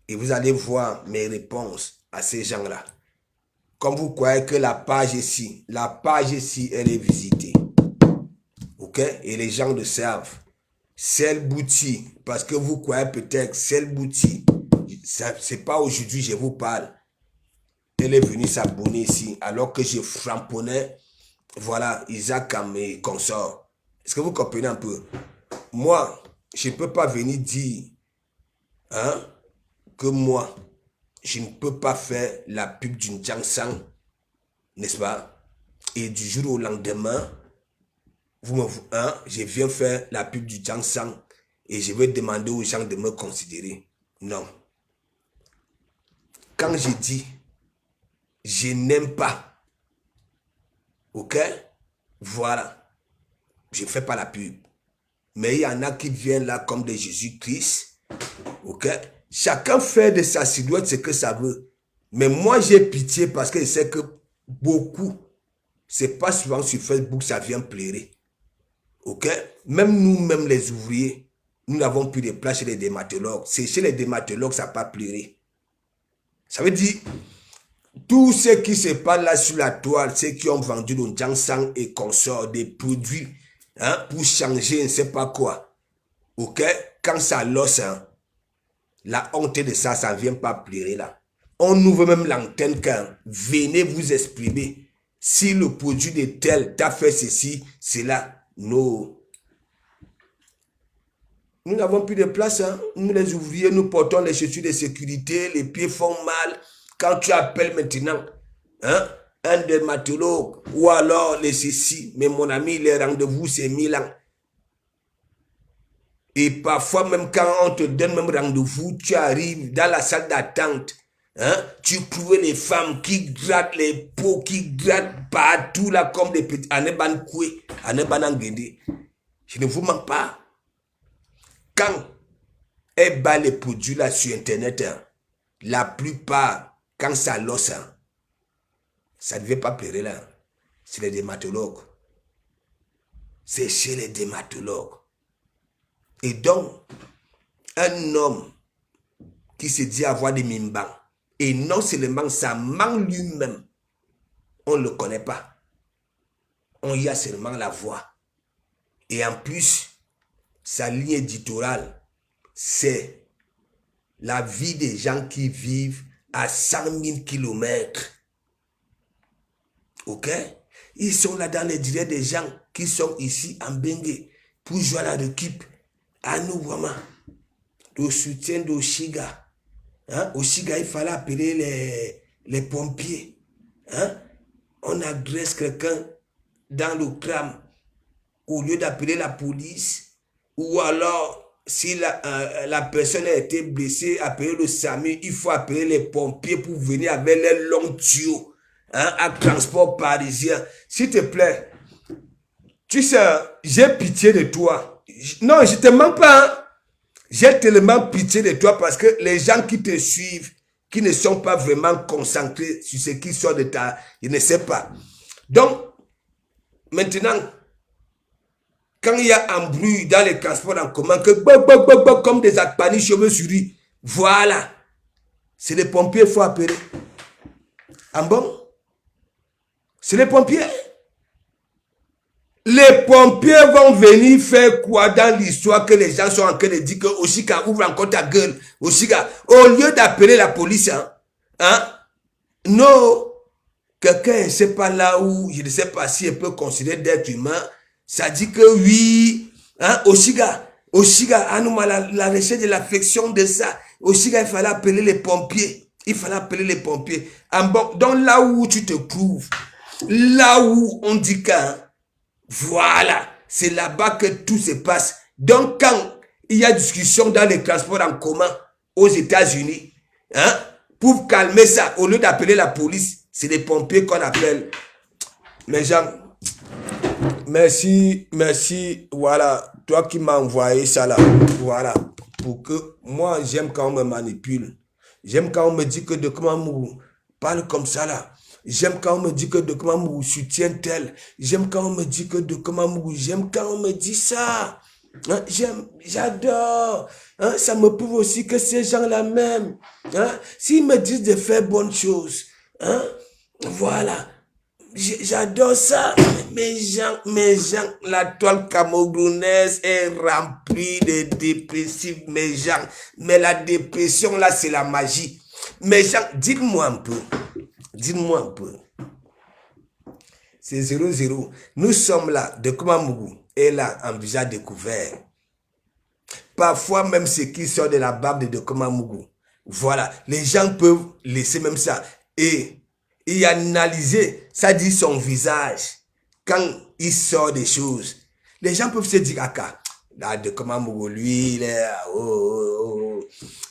et vous allez voir mes réponses à ces gens-là. Comme vous croyez que la page ici, elle est visitée. Ok? Et les gens le savent. Celle boutique, parce que vous croyez peut-être, celle boutique, c'est pas aujourd'hui je vous parle. Elle est venue s'abonner ici, alors que je frapponnais, voilà, Isaac et mes consorts. Est-ce que vous comprenez un peu? Moi, je ne peux pas venir dire que moi, je ne peux pas faire la pub d'une Jiangshan, n'est-ce pas? Et du jour au lendemain, je viens faire la pub du Jiangshan et je vais demander aux gens de me considérer. Non. Quand je dis, je n'aime pas, ok? Voilà. Je ne fais pas la pub. Mais il y en a qui viennent là comme des Jésus-Christ, ok? Chacun fait de sa silhouette ce que ça veut. Mais moi, j'ai pitié parce que je sais que beaucoup, c'est pas souvent sur Facebook, ça vient pleurer. Ok? Même nous-mêmes, les ouvriers, nous n'avons plus de place chez les dermatologues. C'est chez les dermatologues, ça n'a pas pleuré. Ça veut dire, tous ceux qui se parlent là sur la toile, ceux qui ont vendu le Jiangshan et consorts, des produits pour changer, je ne sais pas quoi. Ok? Quand ça losse, la honte de ça, ça ne vient pas pleurer là. On ouvre même l'antenne quand venez vous exprimer. Si le produit de tel t'a fait ceci, cela. Non. Nous n'avons plus de place. Nous les ouvriers, nous portons les chaussures de sécurité, les pieds font mal. Quand tu appelles maintenant un dermatologue ou alors les ceci, mais mon ami, les rendez-vous c'est 1000 ans. Et parfois même quand on te donne même rendez-vous, tu arrives dans la salle d'attente. Tu trouves les femmes qui grattent les peaux, qui grattent partout là comme des petits aneban koué, aneban angende. Je ne vous mens pas. Quand elle bat les produits là sur internet, la plupart, quand ça losse, ça ne devait pas pleurer là. C'est les dermatologues. C'est chez les dermatologues. Et donc, un homme qui se dit avoir des mimbans, et non seulement ça ment lui-même, on ne le connaît pas. On y a seulement la voix. Et en plus, sa ligne éditoriale, c'est la vie des gens qui vivent à 100 000 kilomètres. Ok? Ils sont là dans les directs des gens qui sont ici en Bengue pour jouer à la récup. À nous, vraiment. Le soutien d'Oshiga. Oshiga, il fallait appeler les pompiers. On agresse quelqu'un dans le tram au lieu d'appeler la police. Ou alors, si la personne a été blessée, appeler le SAMU, il faut appeler les pompiers pour venir avec les longs tuyaux à transport parisien. S'il te plaît, tu sais, j'ai pitié de toi. Non, je ne te mens pas. J'ai tellement pitié de toi parce que les gens qui te suivent, qui ne sont pas vraiment concentrés sur ce qui sort de ta... Je ne sais pas. Donc, maintenant, quand il y a un bruit dans les transports en commun, que comme des akpanis cheveux sur lui, voilà. C'est les pompiers qu'il faut appeler. Ah bon? C'est les pompiers. Les pompiers vont venir faire quoi dans l'histoire que les gens sont en train de dire que Oshiga ouvre encore ta gueule. Oshiga, au lieu d'appeler la police, non, quelqu'un ne sait pas là où, je ne sais pas si elle peut considérer d'être humain, ça dit que oui, Oshiga, la recherche de l'affection de ça, Oshiga, il fallait appeler les pompiers. Il fallait appeler les pompiers. Donc là où tu te trouves, là où on dit qu'un, voilà, c'est là-bas que tout se passe. Donc quand il y a discussion dans les transports en commun aux États-Unis, pour calmer ça, au lieu d'appeler la police, c'est les pompiers qu'on appelle. Mais gens, merci, voilà, toi qui m'as envoyé ça là, voilà, pour que moi j'aime quand on me manipule, j'aime quand on me dit que de comment parle comme ça là. J'aime quand on me dit que de comment vous soutient tel. J'aime quand on me dit que de comment vous... J'aime quand on me dit ça. J'adore. Ça me prouve aussi que ces gens-là même, s'ils me disent de faire bonnes choses, voilà. J'adore ça. Mes gens, la toile camerounaise est remplie de dépressifs, mes gens. Mais la dépression là, c'est la magie. Mes gens, dites-moi un peu. c'est 0-0. Nous sommes là, de Komamougou, et là, en visage découvert. Parfois, même ce qui sort de la barbe de Komamougou. Voilà, les gens peuvent laisser même ça. Et analyser, ça dit son visage. Quand il sort des choses, les gens peuvent se dire, ah, là, de Komamougou, lui, il est...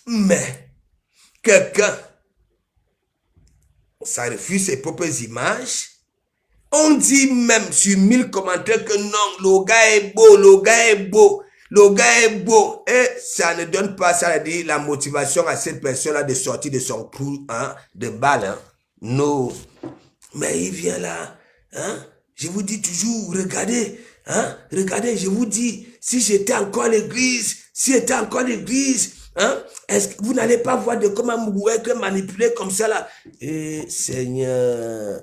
Mais, quelqu'un, ça refuse ses propres images. On dit même sur 1000 commentaires que non, le gars est beau, le gars est beau. Le gars est beau. Et ça ne donne pas, ça veut dire, la motivation à cette personne-là de sortir de son trou de balle. Hein. Non. Mais il vient là. Hein. Je vous dis toujours, regardez. Hein. Regardez, je vous dis, si j'étais encore à l'église, hein, est-ce que vous n'allez pas voir de comment Mougou est manipulé comme ça là? Et Seigneur.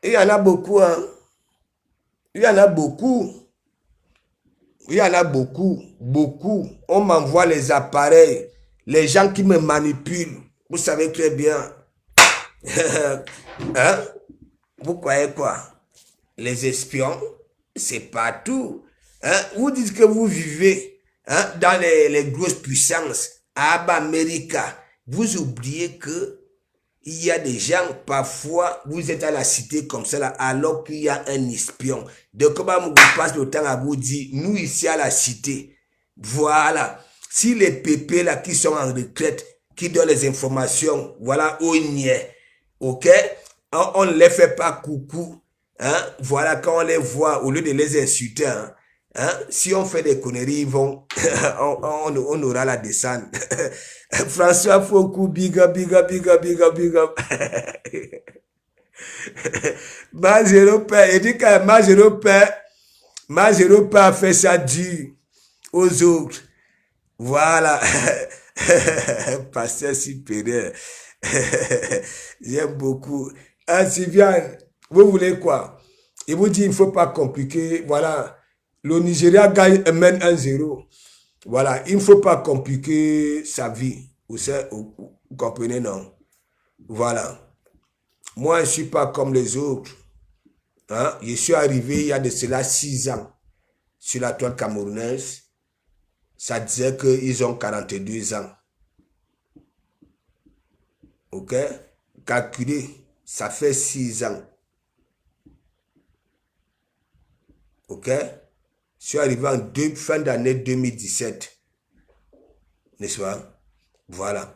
Il y en a beaucoup, hein. Il y en a beaucoup. Beaucoup. On m'envoie les appareils. Les gens qui me manipulent. Vous savez très bien. Hein? Vous croyez quoi? Les espions, c'est partout. Hein? Vous dites que vous vivez dans les grosses puissances. Amérique. Vous oubliez que il y a des gens, parfois, vous êtes à la cité comme ça, là, alors qu'il y a un espion. De comment vous passe le temps à vous dire, nous ici à la cité, voilà. Si les pépés là qui sont en retraite, qui donnent les informations, voilà, au niais, ok? On ne les fait pas coucou, hein? Voilà, quand on les voit, au lieu de les insulter, hein? Si on fait des conneries, ils vont, on aura la descente. François Fokou, big up. Mazero Père, il dit que Mazero Père a fait ça dur aux autres. Voilà. Pasteur supérieur. J'aime beaucoup. Sylviane, vous voulez quoi? Il vous dit il ne faut pas compliquer. Voilà. Le Nigeria mène 1-0. Voilà, il ne faut pas compliquer sa vie. Vous comprenez, non? Voilà. Moi, je ne suis pas comme les autres. Hein? Je suis arrivé il y a de cela 6 ans sur la toile camerounaise. Ça disait qu'ils ont 42 ans. Ok? Calculez, ça fait 6 ans. Ok? Je suis arrivé en fin d'année 2017. N'est-ce pas? Voilà.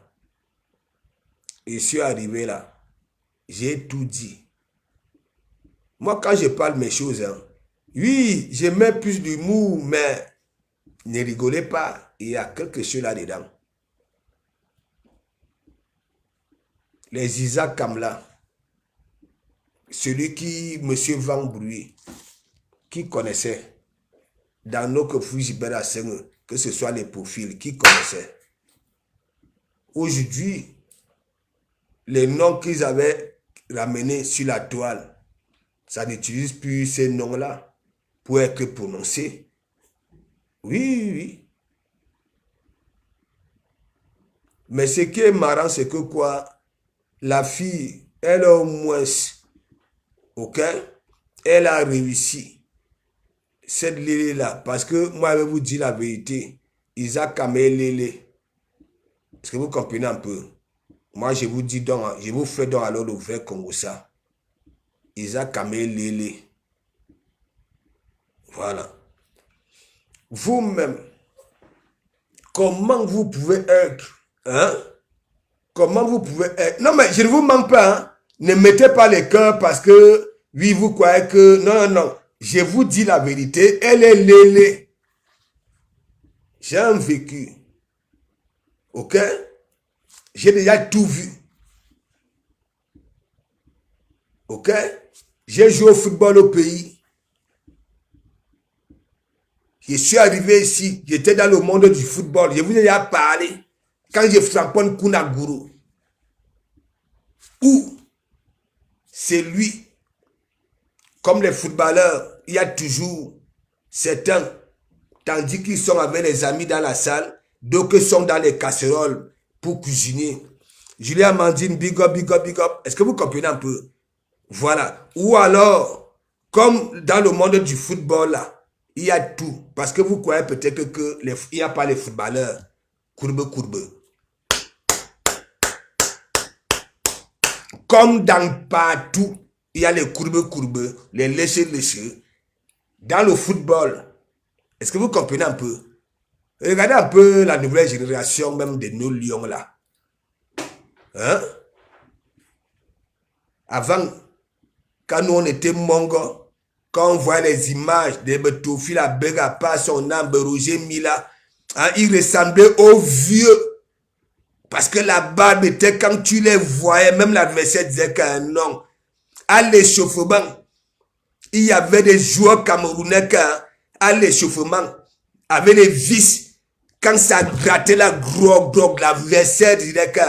Et je suis arrivé là. J'ai tout dit. Moi, quand je parle mes choses, hein, oui, je mets plus d'humour, mais ne rigolez pas. Il y a quelque chose là-dedans. Les Isaac Kamla, celui qui, M. Van Bruy, qui connaissait dans nos Fujibera Seigneur, que ce soit les profils, qui connaissaient. Aujourd'hui, les noms qu'ils avaient ramenés sur la toile, ça n'utilise plus ces noms-là pour être prononcés. Oui. Mais ce qui est marrant, c'est que quoi? La fille, elle a au moins, ok? Elle a réussi. Cette Lélé-là, parce que moi, je vais vous dire la vérité, Isaac Kamel Lélé. Est-ce que vous comprenez un peu? Moi, je vous dis donc, je vous fais donc alors le vrai Congo ça. Isaac Kamel Lélé. Voilà. Vous-même, comment vous pouvez être, hein? Comment vous pouvez être? Non, mais je ne vous manque pas, hein? Ne mettez pas les cœurs parce que, oui, vous croyez que, non. Je vous dis la vérité, elle est Lélé. J'ai un vécu. Ok? J'ai déjà tout vu. Ok? J'ai joué au football au pays. Je suis arrivé ici, j'étais dans le monde du football. Je vous ai déjà parlé. Quand je frappais Kunaguru. Où c'est lui. Comme les footballeurs, il y a toujours certains, tandis qu'ils sont avec les amis dans la salle, d'autres sont dans les casseroles pour cuisiner. Julien Amandine, big up, big up, big up. Est-ce que vous comprenez un peu? Voilà. Ou alors, comme dans le monde du football, là, il y a tout. Parce que vous croyez peut-être que il n'y a pas les footballeurs. Courbe, courbe. Comme dans partout, il y a les courbes, courbes, les léchés, léchés. Dans le football, est-ce que vous comprenez un peu? Regardez un peu la nouvelle génération même de nos lions là. Hein? Avant, quand nous on était mongo, quand on voit les images de Betofi, la Bega, pas son âme, Roger Mila, hein, il ressemblait aux vieux. Parce que la barbe était, quand tu les voyais, même l'adversaire disait qu'un nom. À l'échauffement, il y avait des joueurs camerounais qui, à l'échauffement, avaient les vis. Quand ça grattait la grog, l'adversaire disait que,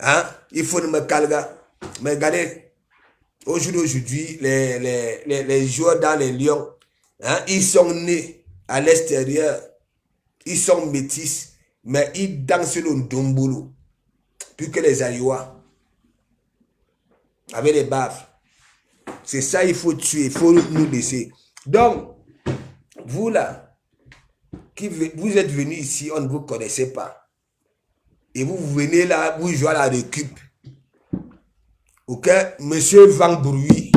hein, il faut me calmer. Mais regardez, aujourd'hui, les joueurs dans les Lions, hein, ils sont nés à l'extérieur, ils sont métis, mais ils dansent le ndombolo, plus que les Ayoua, avec les baves. C'est ça, il faut tuer, il faut nous laisser. Donc, vous là, vous êtes venus ici, on ne vous connaissait pas. Et vous venez là, vous jouez à la récup. Ok, monsieur Van Bruy,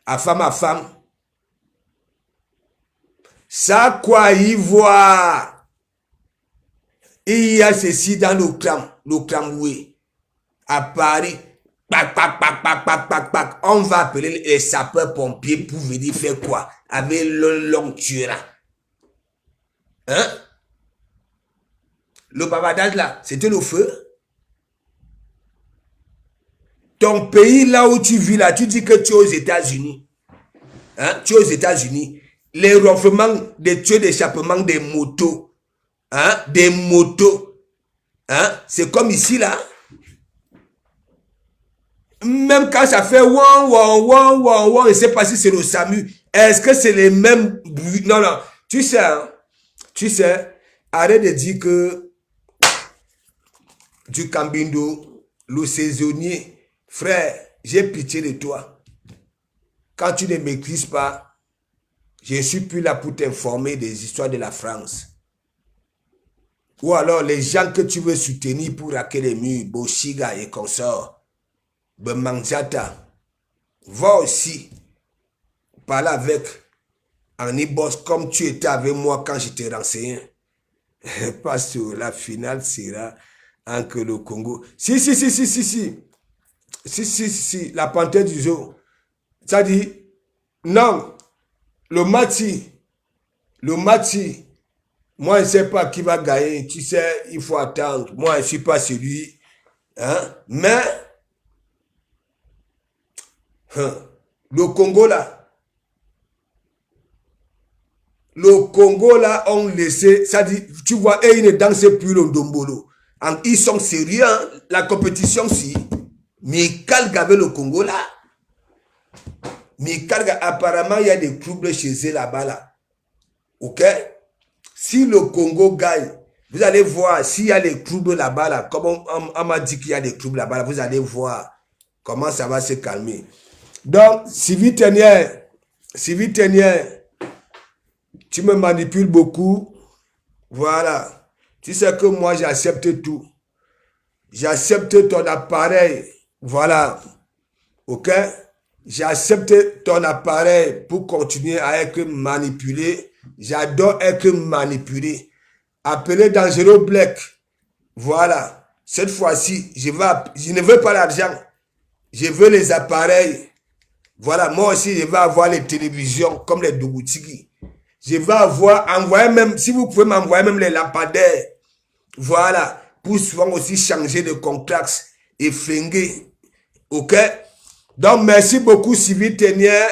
à femme, ça quoi y voit? Il y a ceci dans le tramway, à Paris, on va appeler les sapeurs-pompiers pour venir faire quoi? Avec le long tuera. Hein? Le bavardage là, c'était le feu. Ton pays là où tu vis là, tu dis que tu es aux États-Unis. Hein? Tu es aux États-Unis. Les ronflements, des tuyaux d'échappement des motos. Hein? Des motos. Hein? C'est comme ici là. Même quand ça fait ouan, je ne sais pas si c'est le SAMU. Est-ce que c'est les mêmes bruits? Non, non. Tu sais, arrête de dire que du Cambindo, le saisonnier, frère, j'ai pitié de toi. Quand tu ne maîtrises pas, je suis plus là pour t'informer des histoires de la France. Ou alors les gens que tu veux soutenir pour raquer les murs, Boshiga et consorts, Bemanjata, va aussi parler avec Anibos comme tu étais avec moi quand je t'ai renseigné. Parce que la finale sera entre le Congo. Si, la panthère du jour. Ça dit, non, le match, moi je ne sais pas qui va gagner. Tu sais, il faut attendre. Moi je ne suis pas celui. Hein? Mais, le Congo là, on laissé, ça dit, tu vois, et ils ne dansent plus le ndombolo. Ils sont sérieux, hein? La compétition, si. Mais Kalga avec le Congo là, apparemment, il y a des troubles chez eux là-bas là. Ok? Si le Congo gagne, vous allez voir, s'il y a des troubles là-bas là, comme on m'a dit qu'il y a des troubles là-bas là, vous allez voir comment ça va se calmer. Donc, Sylvie Tenière, tu me manipules beaucoup. Voilà. Tu sais que moi, j'accepte tout. J'accepte ton appareil. Voilà. Ok? J'accepte ton appareil pour continuer à être manipulé. J'adore être manipulé. Appelez Dangereux Black. Voilà. Cette fois-ci, je ne veux pas l'argent. Je veux les appareils. Voilà. Moi aussi, je vais avoir les télévisions comme les Dougutigi. Je vais envoyer même, si vous pouvez m'envoyer même les lampadaires. Voilà. Pour souvent aussi changer de contrat et flinguer. Ok? Donc, merci beaucoup, Sylvie Tenière.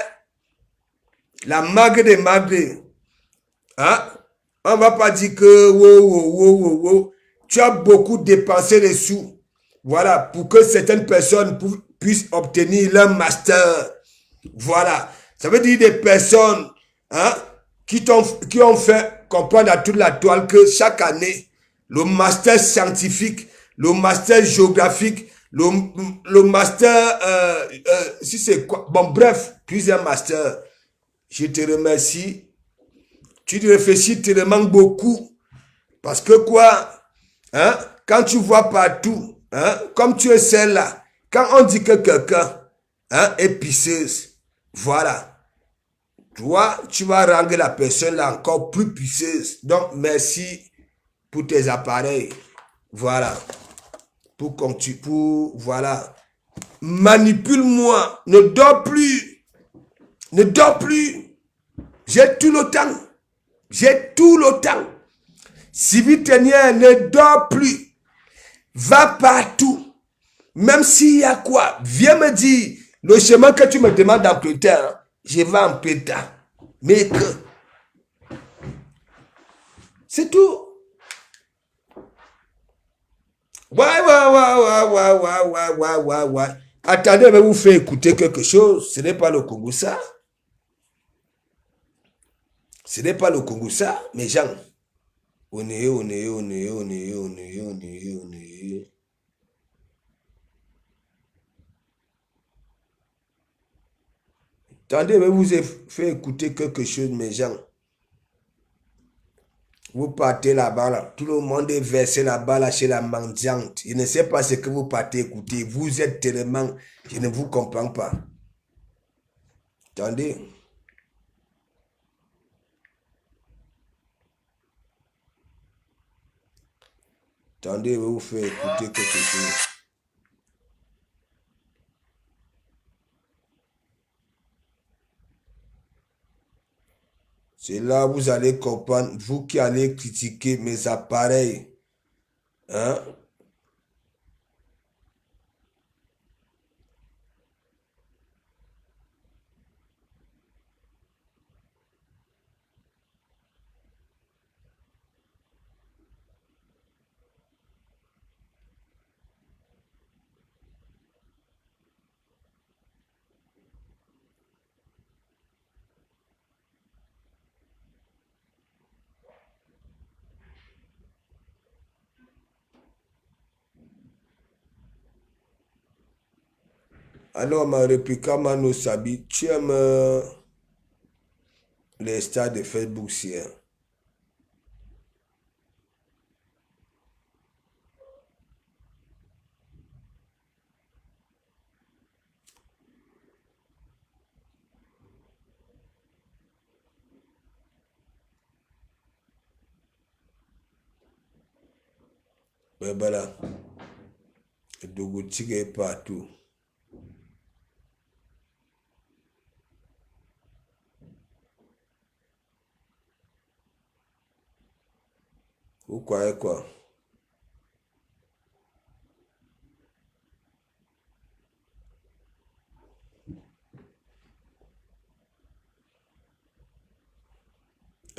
La magre des magres. Hein? On ne va pas dire que tu as beaucoup dépensé les sous. Voilà. Pour que certaines personnes puissent obtenir leur master. Voilà. Ça veut dire des personnes, hein, qui ont fait comprendre à toute la toile que chaque année, le master scientifique, le master géographique, le master, si c'est quoi, bon bref, plusieurs masters. Je te remercie. Tu réfléchis tellement beaucoup. Parce que quoi, hein, quand tu vois partout, hein, comme tu es celle-là, quand on dit que quelqu'un, hein, est pisseuse, voilà. Toi, tu vas rendre la personne là encore plus pisseuse. Donc, merci pour tes appareils. Voilà. Voilà. Manipule-moi. Ne dors plus. Ne dors plus. J'ai tout le temps. J'ai tout le temps. Sylvie Tenière, ne dors plus. Va partout. Même s'il y a quoi, viens me dire. Le chemin que tu me demandes d'emprunter, hein, je vais emprunter. Mais que. C'est tout. Ouais. Attendez, je vais vous faire écouter quelque chose. Ce n'est pas le Congo ça. Ce n'est pas le Congo ça, mes gens. On est. Attendez, je vais vous faire écouter quelque chose, mes gens. Vous partez là-bas, là. Tout le monde est versé là-bas, là, chez la mendiante. Je ne sais pas ce que vous partez écouter. Vous êtes tellement... Je ne vous comprends pas. Attendez. Attendez, je vais vous faire écouter quelque chose. C'est là où vous allez comprendre, vous qui allez critiquer mes appareils. Hein? Alors, ma réplique, Mano Sabi, tu aimes les stars de Facebook, si, hein? Mais voilà. Dogotique est partout. Vous croyez quoi?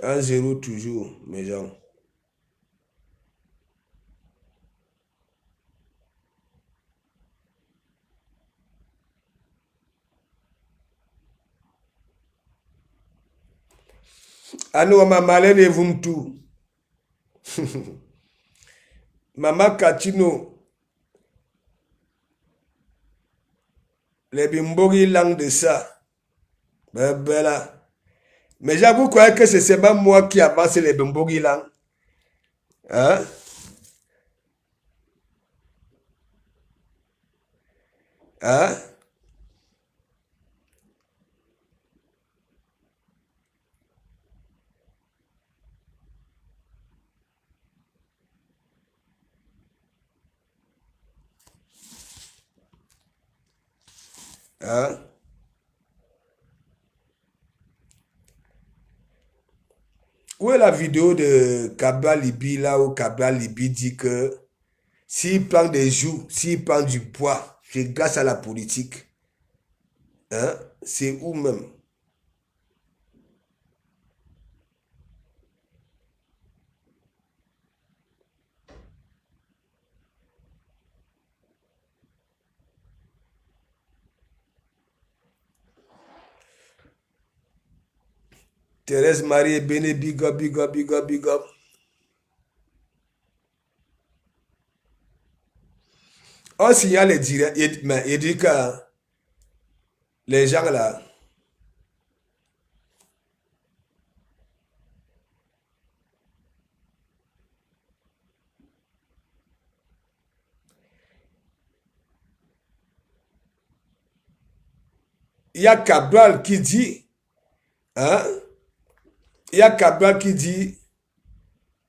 Un zéro toujours, mes gens. Ano mamalé de Vumtu. Mama Katino. Les bimbori langue de ça. Ben, là. Mais j'avoue croyez que c'est seulement moi qui avance les bimbori langue. Hein? Hein? Hein? Où est la vidéo de Kabla Libi là où Kabla Libi dit que s'il prend des joues, s'il prend du poids, c'est grâce à la politique. Hein? C'est où même? Thérèse Marie Béné, big up. On signale direct, mais il dit que les gens là, il y a Cabral qui dit, hein, il y a Cabral qui dit,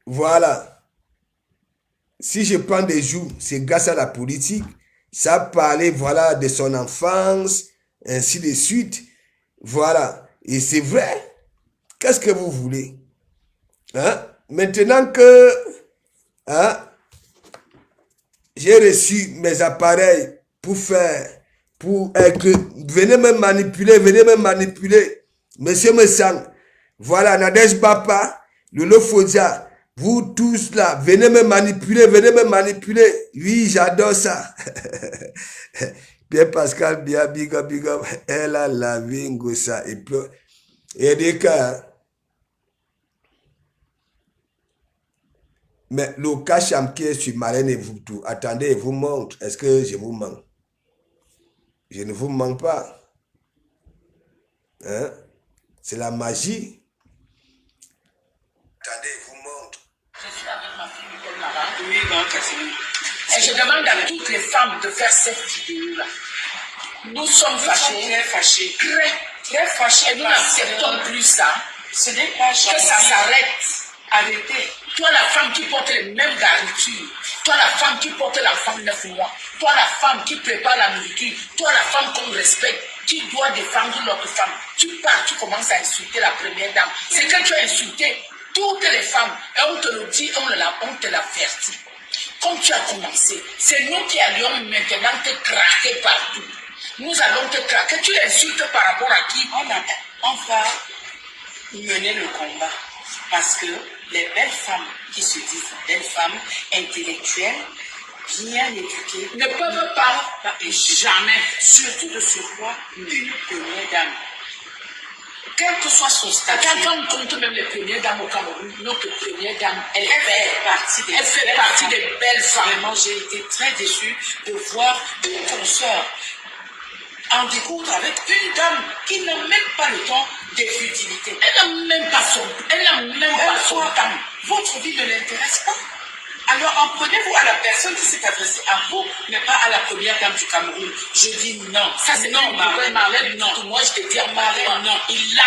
voilà, si je prends des jours, c'est grâce à la politique. Ça parlait, voilà, de son enfance, ainsi de suite. Voilà. Et c'est vrai. Qu'est-ce que vous voulez? Hein? Maintenant que hein, j'ai reçu mes appareils pour faire, venez me manipuler. Monsieur Messang, voilà, Nadège Bapa, Lolo Fodia, vous tous là, venez me manipuler. Oui, j'adore ça. Pierre Pascal, bien, big up. Elle a lavé Ngossa. Et des cas. Mais le cas champier sur Marraine et vous tout. Attendez, je vous montre. Est-ce que je vous manque? Je ne vous manque pas. Hein? C'est la magie. Attendez, je vous montre. Je suis avec ma fille Nicole Mara. Oui, non, Cassini. Et je demande à toutes les femmes de faire cette vidéo-là. Nous sommes fâchés. Très fâchés. Très fâchés. Et nous n'acceptons plus ça. Ce n'est pas que ça s'arrête. Arrêtez. Toi, la femme qui porte les mêmes garnitures. Toi, la femme qui porte l'enfant de 9 mois. Toi, la femme qui prépare la nourriture. Toi, la femme qu'on respecte. Qui doit défendre l'autre femme. Tu pars, tu commences à insulter la première dame. C'est que tu as insulté toutes les femmes. Et on te le dit, on te l'avertit. Comme tu as commencé, c'est nous qui allions maintenant te craquer partout. Nous allons te craquer. Tu l'insultes par rapport à qui? On va mener le combat. Parce que les belles femmes qui se disent belles femmes intellectuelles, bien éduquées, ne peuvent pas, jamais, surtout de surcroît, une première dame. Quel que soit son statut. Quand on compte même les premières dames au Cameroun, notre première dame, elle fait partie des belles femmes. Vraiment, j'ai été très déçue de voir une consoeur en découdre avec une dame qui n'a même pas le temps de futilité. Elle n'a même pas son temps. Votre vie ne l'intéresse pas. Alors en prenez-vous à la personne qui s'est adressée à vous, mais pas à la première dame du Cameroun. Je dis non. Ça c'est non, Marlène, non. Moi je te dis en Marlène, non. Il l'a.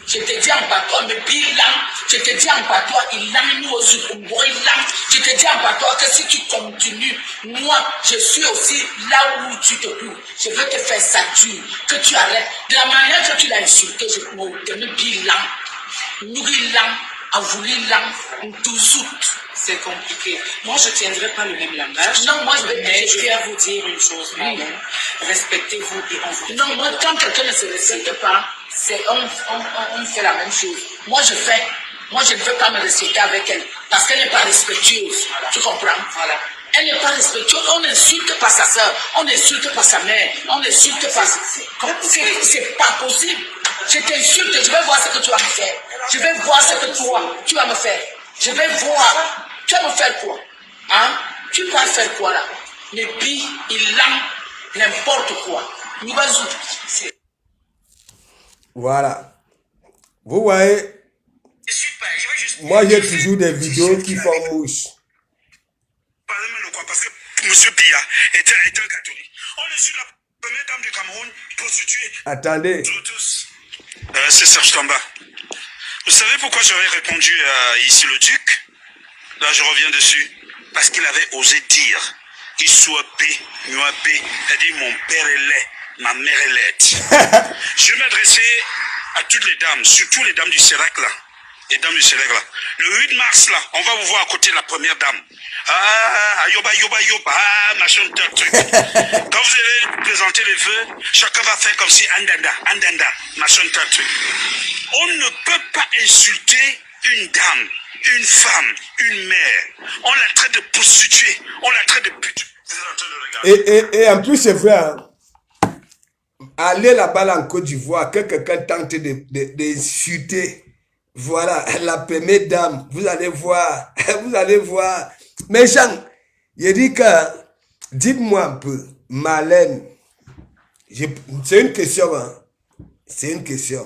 Je te dis en patois, mais bilan. Je te dis en patois, il l'a. Nous aux Zukumbo, il l'a. Je te dis en patois que si tu continues, moi je suis aussi là où tu te trouves. Je veux te faire ça dur, que tu arrêtes. De la manière que tu l'as insulté, je te dis bilan. Nous l'an, a voulu l'an, toujours. C'est compliqué. Moi, je ne tiendrai pas le même langage. Non, moi, je vais vous dire une chose, madame. Respectez-vous et on vous... Non, moi, quand quelqu'un ne se respecte pas, on fait la même chose. Moi, je ne veux pas me respecter avec elle parce qu'elle n'est pas respectueuse. Tu comprends? Voilà. Elle n'est pas respectueuse. On n'insulte pas sa soeur, on n'insulte pas sa mère, on n'insulte pas... C'est pas possible. Je t'insulte, je vais voir ce que tu vas me faire. Je vais voir ce que tu vas me faire. Je vais voir. Tu vas me faire quoi? Hein? Tu vas faire quoi là? Les billes, il lance n'importe quoi. Nous vas-y. Voilà. Vous voyez, moi j'ai toujours des vidéos qui font mouche. Parce que M. Biya était un catholique. On est sur la première dame du Cameroun, prostituée. Attendez. C'est Serge Tamba. Vous savez pourquoi j'avais répondu à ici le duc? Là, je reviens dessus. Parce qu'il avait osé dire qu'il soit B, moi B. Il dit mon père est laid, ma mère est laide. Je m'adressais à toutes les dames, surtout les dames du Sérac là. Les dames du Sérac là. Le 8 mars là, on va vous voir à côté de la première dame. Ah, yoba, machin, truc. Quand vous allez présenter les vœux, chacun va faire comme si andanda, machin, truc. On ne peut pas insulter une dame, une femme, une mère. On la traite de prostituée, on la traite de pute. Et en plus, c'est vrai, hein? Allez là-bas en Côte d'Ivoire, que quelqu'un tente d'insulter, voilà, la première dame, vous allez voir. Méchant, il dit que Dites-moi un peu, Marlène, c'est une question, hein. C'est une question.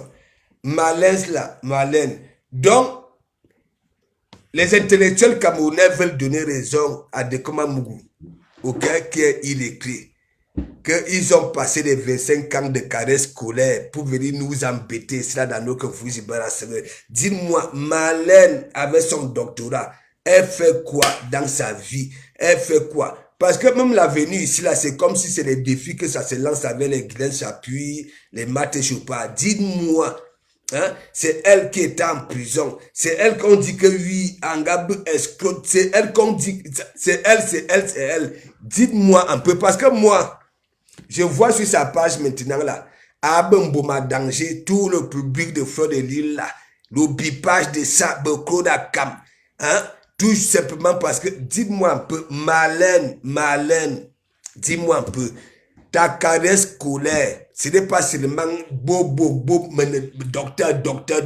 Marlène. Donc, les intellectuels camerounais veulent donner raison à Dekoma Mougou, qui est illettré. Qu'ils ont passé les 25 ans de carrière scolaire pour venir nous embêter, cela dans nos confusions. Dis-moi, Marlène, avec son doctorat, elle fait quoi dans sa vie? Elle fait quoi? Parce que même la venue ici, là, c'est comme si c'est les défis que ça se lance avec les Guylaine Chapuis, les Maté Chopard. Dites-moi, hein, c'est elle qui est en prison. C'est elle qu'on dit que oui, Angab escroc. C'est elle qu'on dit, c'est elle. Dites-moi un peu, parce que moi, je vois sur sa page maintenant là, Abemboma danger, tout le public de Fleur de Lille là, le bipage de ça, Claude Akam, hein, tout simplement parce que, dites-moi un peu, Marlène, dis-moi un peu, ta carrière scolaire, ce n'est pas seulement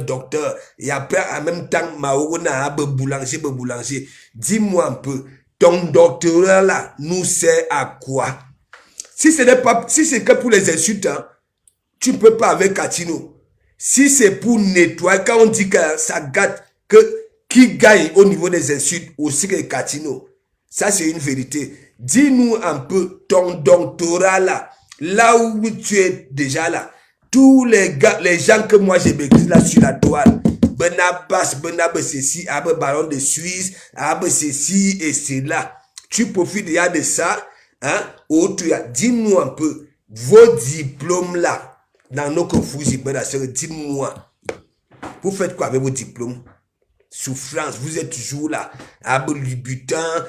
docteur, et après en même temps, Maorona, boulanger, dis-moi un peu, ton doctorat là, nous sert à quoi? Si c'est que pour les insultes, hein, tu ne peux pas avec Katino. Si c'est pour nettoyer, quand on dit que ça gâte, qui gagne au niveau des insultes aussi que Katino, ça c'est une vérité. Dis-nous un peu ton doctorat là où tu es déjà là. Tous les gens que moi j'ai écrit là sur la toile, Benabas ceci, Baron de Suisse, ceci et cela. Tu profites déjà de ça. Hein? Dis-nous un peu vos diplômes là dans nos confusions. Dis-moi, vous faites quoi avec vos diplômes? Souffrance, vous êtes toujours là. Lubutin,